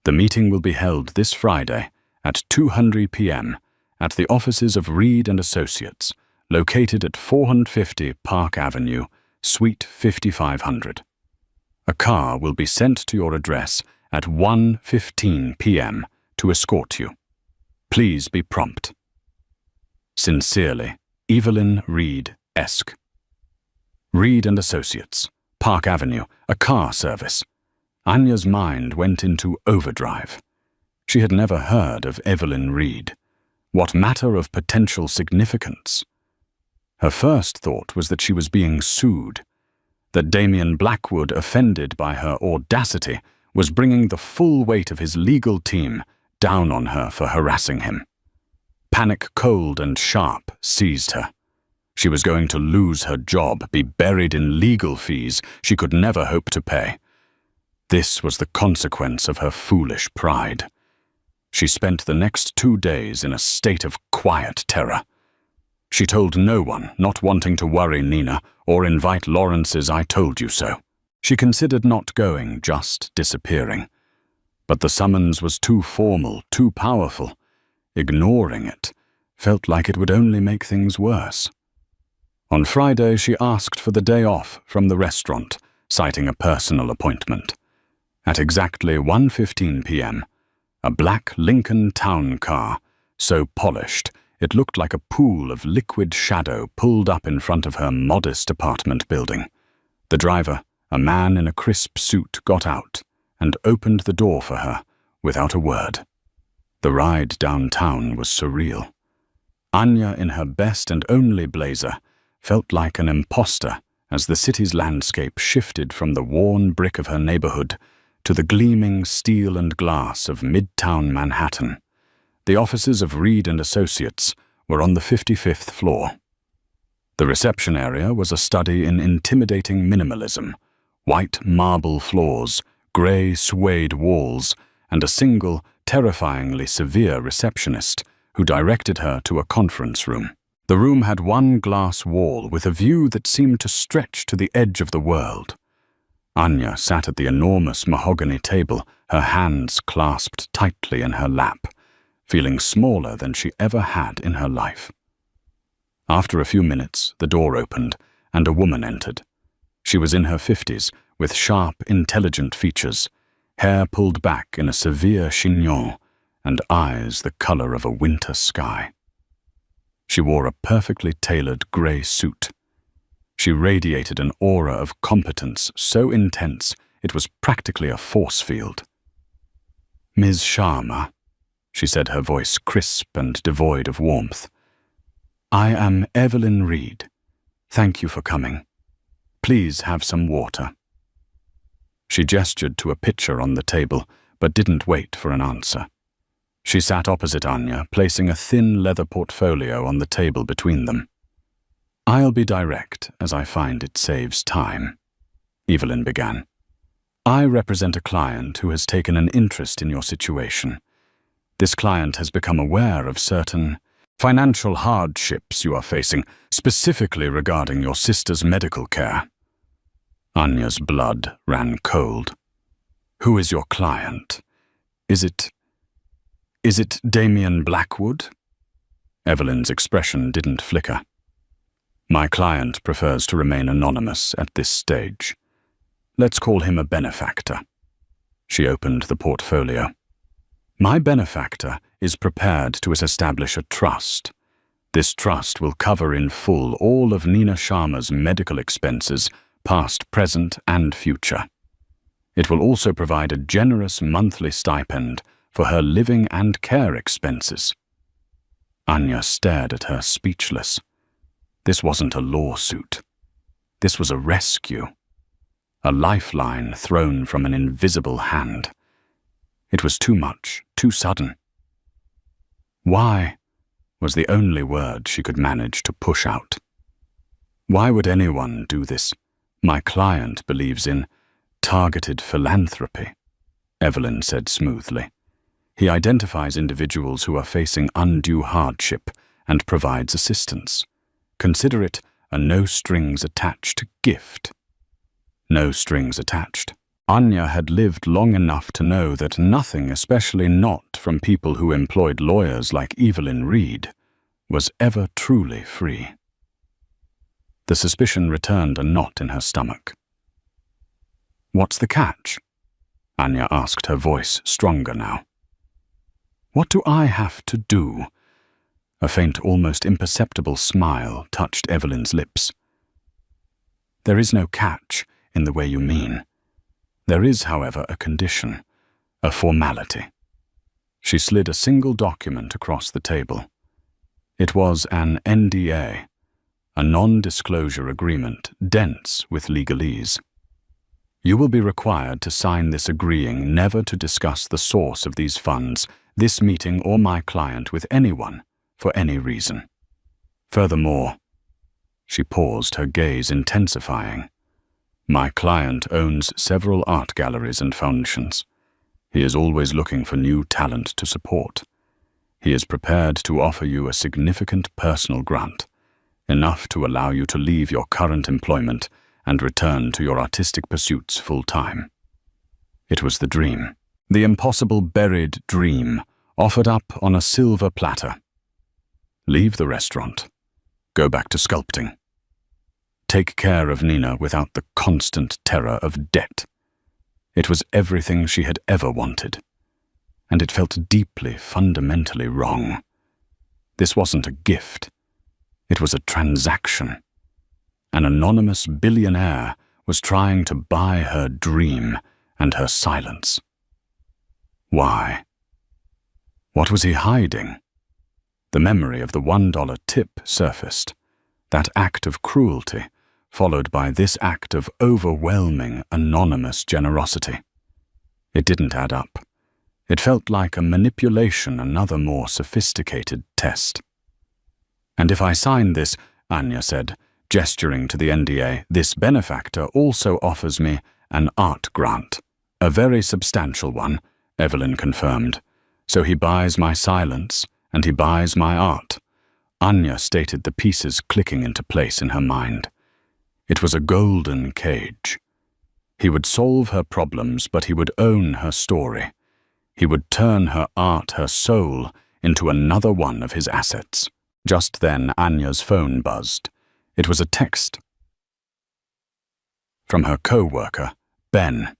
The meeting will be held this Friday at 2:00 p.m. at the offices of Reed & Associates, located at 450 Park Avenue, Suite 5500. A car will be sent to your address at 1:15 p.m. to escort you. Please be prompt. Sincerely, Evelyn Reed-esque. Reed and Associates, Park Avenue, a car service. Anya's mind went into overdrive. She had never heard of Evelyn Reed. What matter of potential significance? Her first thought was that she was being sued, that Damien Blackwood, offended by her audacity, was bringing the full weight of his legal team down on her for harassing him. Panic, cold and sharp, seized her. She was going to lose her job, be buried in legal fees she could never hope to pay. This was the consequence of her foolish pride. She spent the next 2 days in a state of quiet terror. She told no one, not wanting to worry Nina or invite Lawrence's "I told you so." She considered not going, just disappearing. But the summons was too formal, too powerful. Ignoring it felt like it would only make things worse. On Friday, she asked for the day off from the restaurant, citing a personal appointment. At exactly 1:15 p.m., a black Lincoln town car, so polished it looked like a pool of liquid shadow, pulled up in front of her modest apartment building. The driver, a man in a crisp suit, got out and opened the door for her without a word. The ride downtown was surreal. Anya, in her best and only blazer, felt like an imposter as the city's landscape shifted from the worn brick of her neighborhood to the gleaming steel and glass of Midtown Manhattan. The offices of Reed and Associates were on the 55th floor. The reception area was a study in intimidating minimalism: white marble floors, gray suede walls, and a single, terrifyingly severe receptionist who directed her to a conference room. The room had one glass wall with a view that seemed to stretch to the edge of the world. Anya sat at the enormous mahogany table, her hands clasped tightly in her lap, feeling smaller than she ever had in her life. After a few minutes, the door opened and a woman entered. She was in her 50s, with sharp, intelligent features, hair pulled back in a severe chignon, and eyes the color of a winter sky. She wore a perfectly tailored gray suit. She radiated an aura of competence so intense it was practically a force field. "Ms. Sharma," she said, her voice crisp and devoid of warmth. "I am Evelyn Reed. Thank you for coming. Please have some water." She gestured to a pitcher on the table, but didn't wait for an answer. She sat opposite Anya, placing a thin leather portfolio on the table between them. "I'll be direct, as I find it saves time," Evelyn began. "I represent a client who has taken an interest in your situation. This client has become aware of certain financial hardships you are facing, specifically regarding your sister's medical care." Anya's blood ran cold. "Who is your client? Is it Damien Blackwood?" Evelyn's expression didn't flicker. "My client prefers to remain anonymous at this stage. Let's call him a benefactor." She opened the portfolio. "My benefactor is prepared to establish a trust. This trust will cover in full all of Nina Sharma's medical expenses, past, present, and future. It will also provide a generous monthly stipend for her living and care expenses." Anya stared at her, speechless. This wasn't a lawsuit. This was a rescue. A lifeline thrown from an invisible hand. It was too much, too sudden. "Why?" was the only word she could manage to push out. "Why would anyone do this? My client believes in targeted philanthropy," Evelyn said smoothly. "He identifies individuals who are facing undue hardship and provides assistance. Consider it a no-strings-attached gift." No strings attached. Anya had lived long enough to know that nothing, especially not from people who employed lawyers like Evelyn Reed, was ever truly free. The suspicion returned a knot in her stomach. "What's the catch?" Anya asked, her voice stronger now. What do I have to do? A faint, almost imperceptible smile touched Evelyn's lips. There is no catch in the way you mean. There is, however, a condition, a formality. She slid a single document across the table. It was an NDA, a non-disclosure agreement dense with legalese. You will be required to sign this agreeing never to discuss the source of these funds, this meeting or my client with anyone, for any reason. Furthermore, she paused, her gaze intensifying. My client owns several art galleries and foundations. He is always looking for new talent to support. He is prepared to offer you a significant personal grant, enough to allow you to leave your current employment and return to your artistic pursuits full-time. It was the dream, the impossible buried dream, offered up on a silver platter. Leave the restaurant. Go back to sculpting. Take care of Nina without the constant terror of debt. It was everything she had ever wanted, and it felt deeply, fundamentally wrong. This wasn't a gift. It was a transaction. An anonymous billionaire was trying to buy her dream and her silence. Why? What was he hiding? The memory of the $1 tip surfaced, that act of cruelty, followed by this act of overwhelming, anonymous generosity. It didn't add up. It felt like a manipulation, another more sophisticated test. And if I sign this, Anya said, gesturing to the NDA, this benefactor also offers me an art grant. A very substantial one, Evelyn confirmed. So he buys my silence, and he buys my art. Anya stated, the pieces clicking into place in her mind. It was a golden cage. He would solve her problems, but he would own her story. He would turn her art, her soul, into another one of his assets. Just then, Anya's phone buzzed. It was a text from her co-worker, Ben.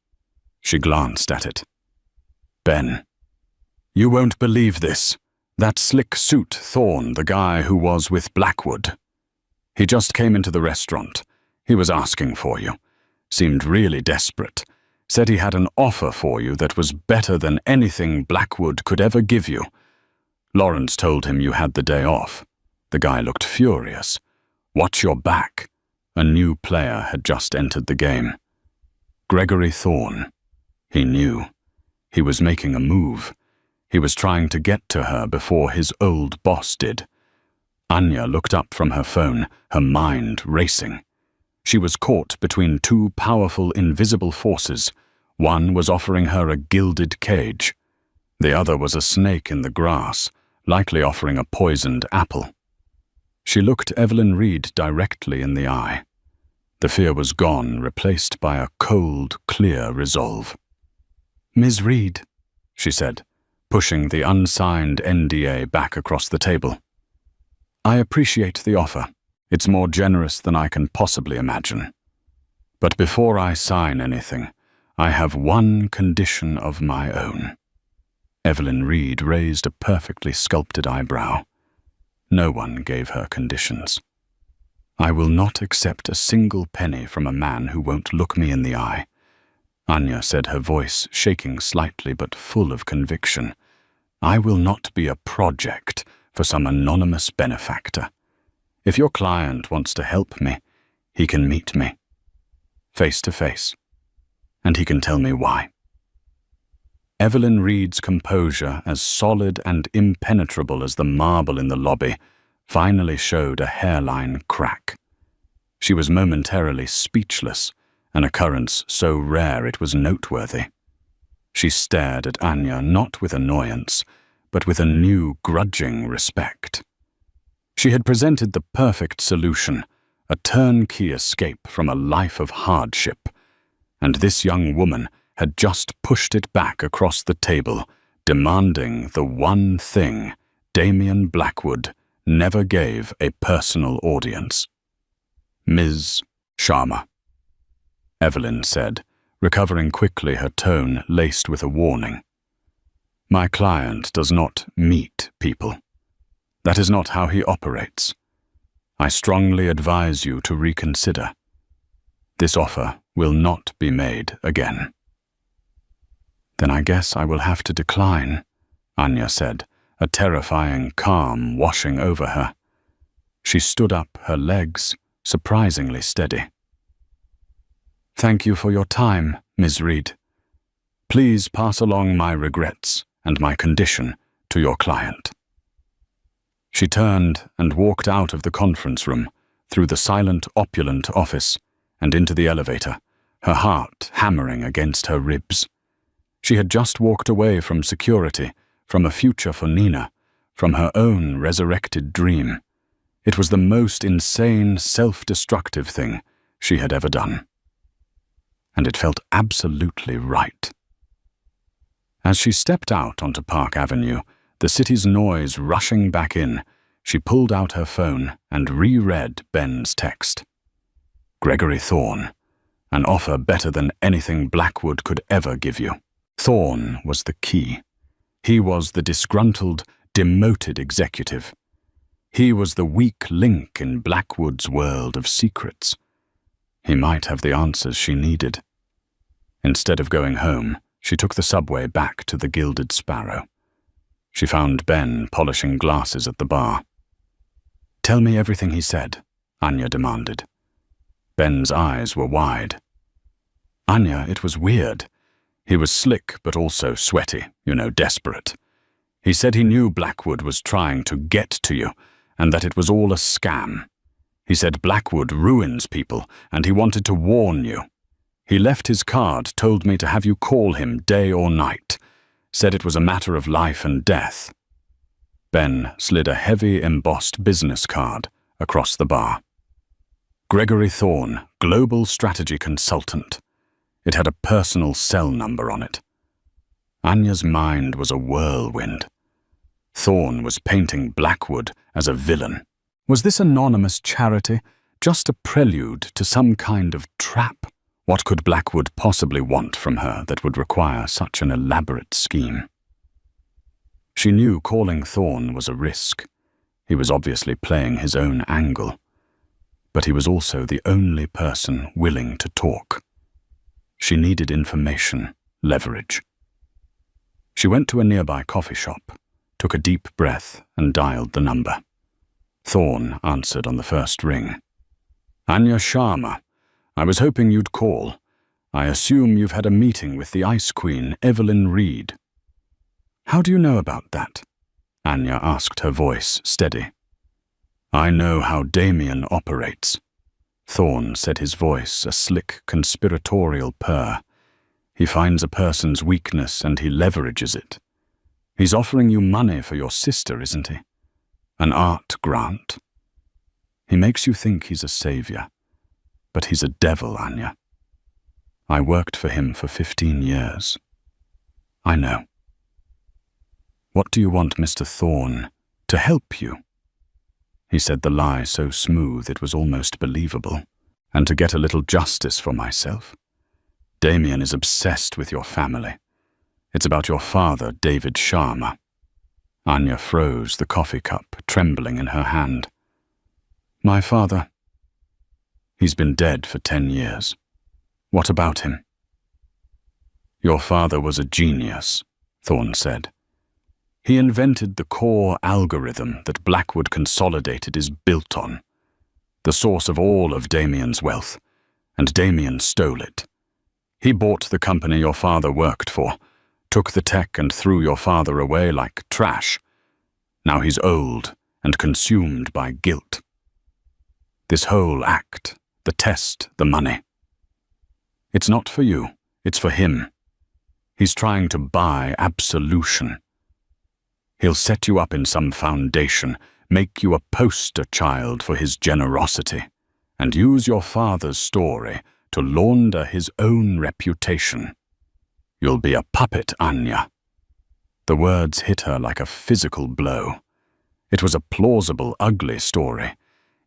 She glanced at it. Ben. You won't believe this. That slick suit Thorne, the guy who was with Blackwood. He just came into the restaurant. He was asking for you. Seemed really desperate. Said he had an offer for you that was better than anything Blackwood could ever give you. Lawrence told him you had the day off. The guy looked furious. Watch your back. A new player had just entered the game. Gregory Thorne. He knew. He was making a move. He was trying to get to her before his old boss did. Anya looked up from her phone, her mind racing. She was caught between two powerful invisible forces. One was offering her a gilded cage. The other was a snake in the grass, likely offering a poisoned apple. She looked Evelyn Reed directly in the eye. The fear was gone, replaced by a cold, clear resolve. Ms. Reed, she said, pushing the unsigned NDA back across the table. I appreciate the offer. It's more generous than I can possibly imagine. But before I sign anything, I have one condition of my own. Evelyn Reed raised a perfectly sculpted eyebrow. No one gave her conditions. I will not accept a single penny from a man who won't look me in the eye. Anya said, her voice shaking slightly but full of conviction. I will not be a project for some anonymous benefactor. If your client wants to help me, he can meet me, face to face, and he can tell me why. Evelyn Reed's composure, as solid and impenetrable as the marble in the lobby, finally showed a hairline crack. She was momentarily speechless, an occurrence so rare it was noteworthy. She stared at Anya not with annoyance, but with a new grudging respect. She had presented the perfect solution, a turnkey escape from a life of hardship, and this young woman had just pushed it back across the table, demanding the one thing Damien Blackwood never gave a personal audience. Ms. Sharma, Evelyn said, recovering quickly, her tone laced with a warning. My client does not meet people. That is not how he operates. I strongly advise you to reconsider. This offer will not be made again." "Then I guess I will have to decline," Anya said, a terrifying calm washing over her. She stood up, her legs surprisingly steady. "Thank you for your time, Ms. Reed. Please pass along my regrets and my condition to your client." She turned and walked out of the conference room, through the silent, opulent office, and into the elevator, her heart hammering against her ribs. She had just walked away from security, from a future for Nina, from her own resurrected dream. It was the most insane, self-destructive thing she had ever done. And it felt absolutely right. As she stepped out onto Park Avenue, the city's noise rushing back in, she pulled out her phone and reread Ben's text. "Gregory Thorne, an offer better than anything Blackwood could ever give you." Thorne was the key. He was the disgruntled, demoted executive. He was the weak link in Blackwood's world of secrets. He might have the answers she needed. Instead of going home, she took the subway back to the Gilded Sparrow. She found Ben polishing glasses at the bar. "Tell me everything he said," Anya demanded. Ben's eyes were wide. "Anya, it was weird. He was slick but also sweaty, desperate. He said he knew Blackwood was trying to get to you, and that it was all a scam. He said Blackwood ruins people, and he wanted to warn you. He left his card, told me to have you call him day or night, said it was a matter of life and death." Ben slid a heavy embossed business card across the bar. "Gregory Thorne, Global Strategy Consultant." It had a personal cell number on it. Anya's mind was a whirlwind. Thorne was painting Blackwood as a villain. Was this anonymous charity just a prelude to some kind of trap? What could Blackwood possibly want from her that would require such an elaborate scheme? She knew calling Thorne was a risk. He was obviously playing his own angle. But he was also the only person willing to talk. She needed information, leverage. She went to a nearby coffee shop, took a deep breath, and dialed the number. Thorne answered on the first ring. "Anya Sharma. I was hoping you'd call. I assume you've had a meeting with the Ice Queen, Evelyn Reed." "How do you know about that?" Anya asked, her voice steady. "I know how Damien operates." Thorne said, his voice a slick, conspiratorial purr. "He finds a person's weakness and he leverages it. He's offering you money for your sister, isn't he? An art grant. He makes you think he's a savior. But he's a devil, Anya. I worked for him for 15 years. I know." "What do you want Mr. Thorne to help you?" He said the lie so smooth it was almost believable. "And to get a little justice for myself. Damien is obsessed with your family. It's about your father, David Sharma." Anya froze, the coffee cup trembling in her hand. "My father. He's been dead for 10 years. What about him?" "Your father was a genius," Thorne said. "He invented the core algorithm that Blackwood Consolidated is built on, the source of all of Damien's wealth, and Damien stole it. He bought the company your father worked for, took the tech and threw your father away like trash. Now he's old and consumed by guilt. This whole act, the test, the money. It's not for you, it's for him. He's trying to buy absolution. He'll set you up in some foundation, make you a poster child for his generosity, and use your father's story to launder his own reputation. You'll be a puppet, Anya." The words hit her like a physical blow. It was a plausible, ugly story.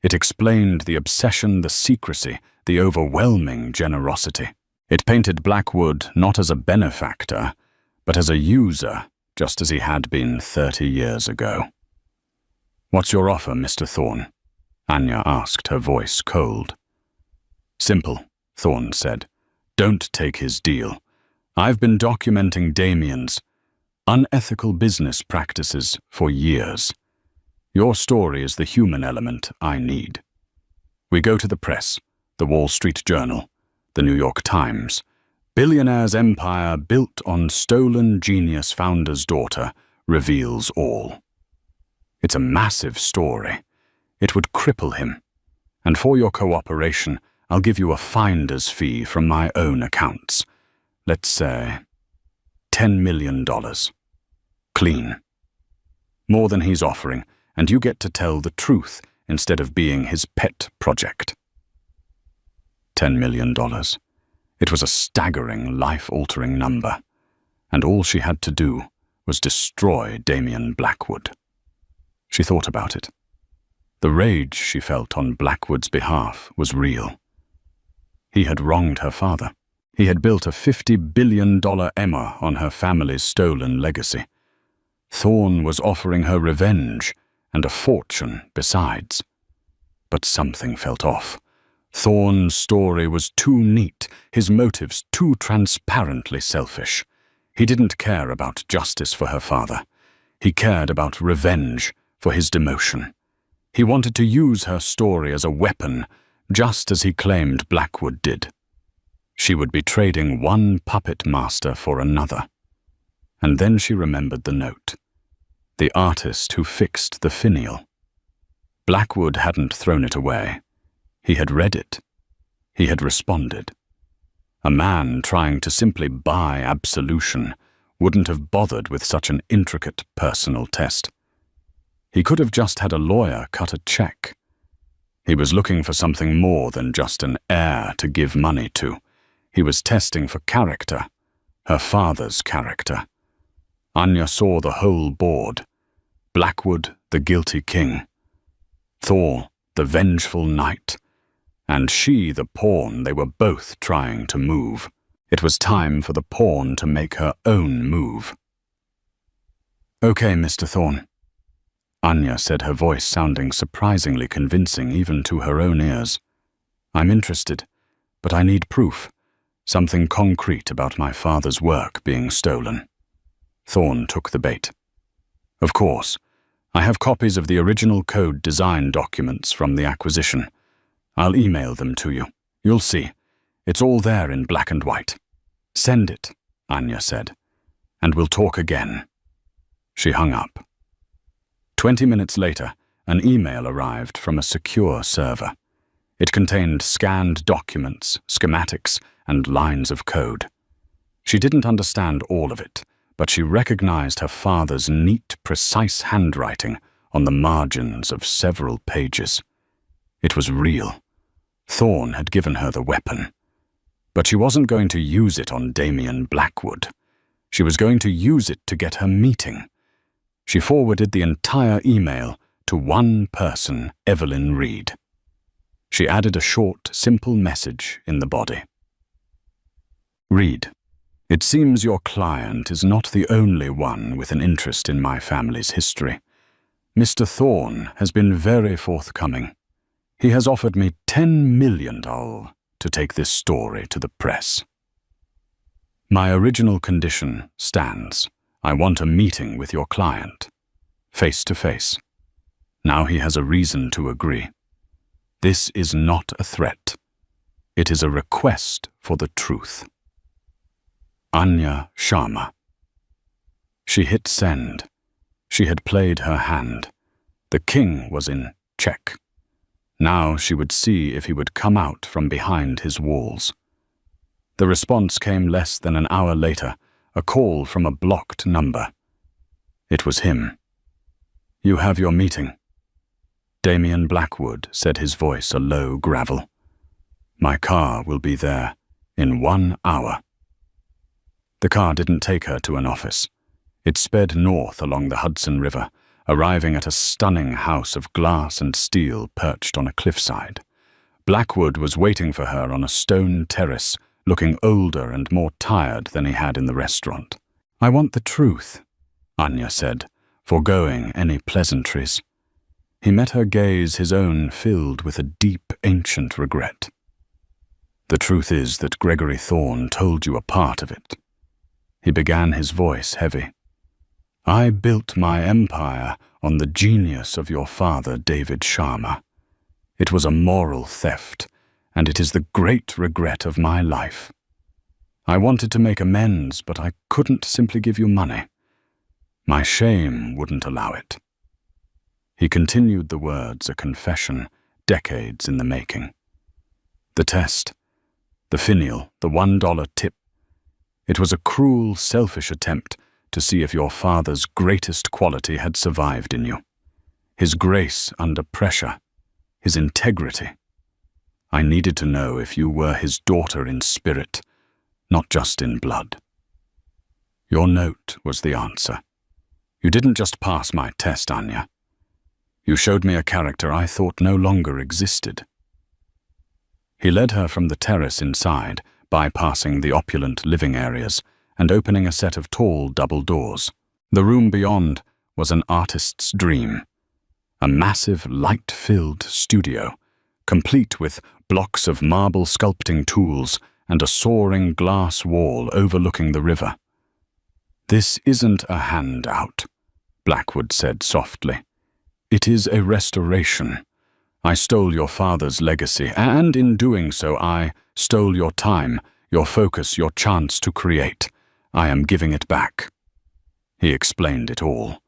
It explained the obsession, the secrecy, the overwhelming generosity. It painted Blackwood not as a benefactor, but as a user, just as he had been 30 years ago. "What's your offer, Mr. Thorne?" Anya asked, her voice cold. "Simple," Thorne said. "Don't take his deal. I've been documenting Damien's unethical business practices for years. Your story is the human element I need. We go to the press, the Wall Street Journal, the New York Times. Billionaire's empire built on stolen genius founder's daughter reveals all. It's a massive story. It would cripple him. And for your cooperation, I'll give you a finder's fee from my own accounts. Let's say $10 million. Clean. More than he's offering, and you get to tell the truth instead of being his pet project." $10 million. It was a staggering, life-altering number, and all she had to do was destroy Damien Blackwood. She thought about it. The rage she felt on Blackwood's behalf was real. He had wronged her father. He had built a $50 billion Emma on her family's stolen legacy. Thorne was offering her revenge and a fortune besides. But something felt off. Thorne's story was too neat, his motives too transparently selfish. He didn't care about justice for her father. He cared about revenge for his demotion. He wanted to use her story as a weapon, just as he claimed Blackwood did. She would be trading one puppet master for another. And then she remembered the note. The artist who fixed the finial. Blackwood hadn't thrown it away. He had read it. He had responded. A man trying to simply buy absolution wouldn't have bothered with such an intricate personal test. He could have just had a lawyer cut a check. He was looking for something more than just an heir to give money to. He was testing for character, her father's character. Anya saw the whole board. Blackwood, the guilty king. Thor, the vengeful knight. And she, the pawn they were both trying to move. It was time for the pawn to make her own move. "Okay, Mr. Thorne," Anya said, her voice sounding surprisingly convincing even to her own ears. "I'm interested, but I need proof. Something concrete about my father's work being stolen." Thorne took the bait. "Of course. I have copies of the original code design documents from the acquisition. I'll email them to you. You'll see. It's all there in black and white." "Send it," Anya said, "and we'll talk again." She hung up. 20 minutes later, an email arrived from a secure server. It contained scanned documents, schematics, and lines of code. She didn't understand all of it, but she recognized her father's neat, precise handwriting on the margins of several pages. It was real. Thorne had given her the weapon. But she wasn't going to use it on Damien Blackwood. She was going to use it to get her meeting. She forwarded the entire email to one person, Evelyn Reed. She added a short, simple message in the body. "Reed, it seems your client is not the only one with an interest in my family's history. Mr. Thorne has been very forthcoming. He has offered me $10 million to take this story to the press. My original condition stands. I want a meeting with your client, face to face. Now he has a reason to agree. This is not a threat. It is a request for the truth. Anya Sharma." She hit send. She had played her hand. The king was in check. Now she would see if he would come out from behind his walls. The response came less than an hour later, a call from a blocked number. It was him. "You have your meeting." Damien Blackwood said, his voice a low gravel. "My car will be there in 1 hour." The car didn't take her to an office. It sped north along the Hudson River, arriving at a stunning house of glass and steel perched on a cliffside. Blackwood was waiting for her on a stone terrace, looking older and more tired than he had in the restaurant. "I want the truth. Anya said, foregoing any pleasantries. He met her gaze, his own filled with a deep, ancient regret. The truth is that Gregory Thorne told you a part of it. He began, his voice heavy. I built my empire on the genius of your father, David Sharma. It was a moral theft, and it is the great regret of my life. I wanted to make amends, but I couldn't simply give you money. My shame wouldn't allow it. He continued the words, a confession, decades in the making. The test, the finial, the $1 tip. It was a cruel, selfish attempt to see if your father's greatest quality had survived in you. His grace under pressure, his integrity. I needed to know if you were his daughter in spirit, not just in blood. Your note was the answer. You didn't just pass my test, Anya. You showed me a character I thought no longer existed. He led her from the terrace inside, bypassing the opulent living areas and opening a set of tall double doors. The room beyond was an artist's dream. A massive, light-filled studio, complete with blocks of marble sculpting tools and a soaring glass wall overlooking the river. This isn't a handout, Blackwood said softly. It is a restoration. I stole your father's legacy, and in doing so I stole your time, your focus, your chance to create. I am giving it back. He explained it all.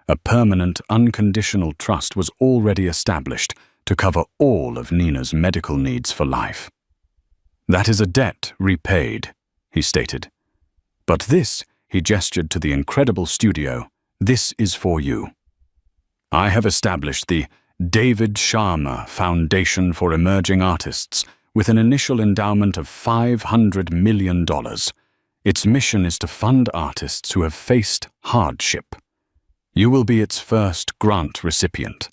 A permanent, unconditional trust was already established to cover all of Nina's medical needs for life. That is a debt repaid, he stated. But this, he gestured to the incredible studio, this is for you. I have established the David Sharma Foundation for Emerging Artists with an initial endowment of $500 million. Its mission is to fund artists who have faced hardship. You will be its first grant recipient,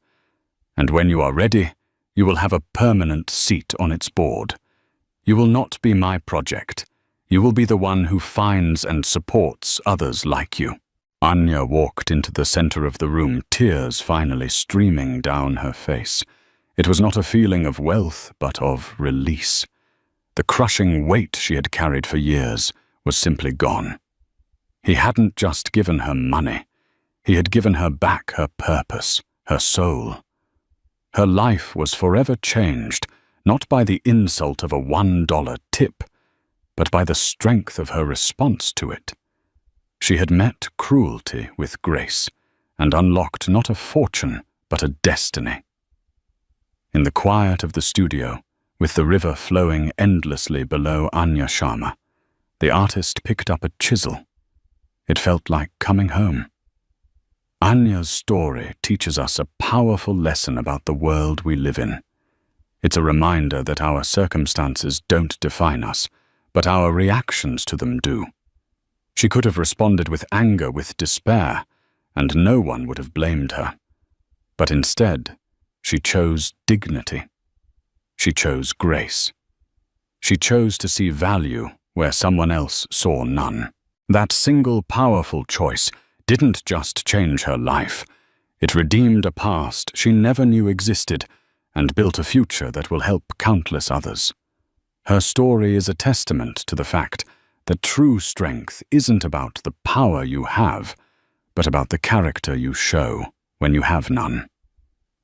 and when you are ready, you will have a permanent seat on its board. You will not be my project. You will be the one who finds and supports others like you. Anya walked into the center of the room, tears finally streaming down her face. It was not a feeling of wealth, but of release. The crushing weight she had carried for years was simply gone. He hadn't just given her money. He had given her back her purpose, her soul. Her life was forever changed, not by the insult of a $1 tip, but by the strength of her response to it. She had met cruelty with grace and unlocked not a fortune, but a destiny. In the quiet of the studio, with the river flowing endlessly below Anya Sharma, the artist picked up a chisel. It felt like coming home. Anya's story teaches us a powerful lesson about the world we live in. It's a reminder that our circumstances don't define us, but our reactions to them do. She could have responded with anger, with despair, and no one would have blamed her. But instead, she chose dignity. She chose grace. She chose to see value where someone else saw none. That single powerful choice didn't just change her life. It redeemed a past she never knew existed and built a future that will help countless others. Her story is a testament to the fact that true strength isn't about the power you have, but about the character you show when you have none.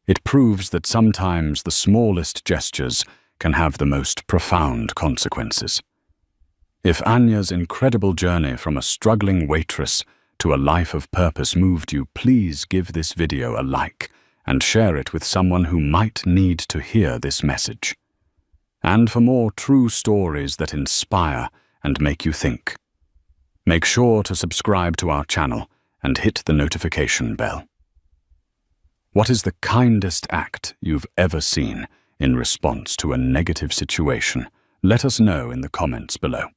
It proves that sometimes the smallest gestures can have the most profound consequences. If Anya's incredible journey from a struggling waitress to a life of purpose moved you, please give this video a like and share it with someone who might need to hear this message. And for more true stories that inspire and make you think, make sure to subscribe to our channel and hit the notification bell. What is the kindest act you've ever seen in response to a negative situation? Let us know in the comments below.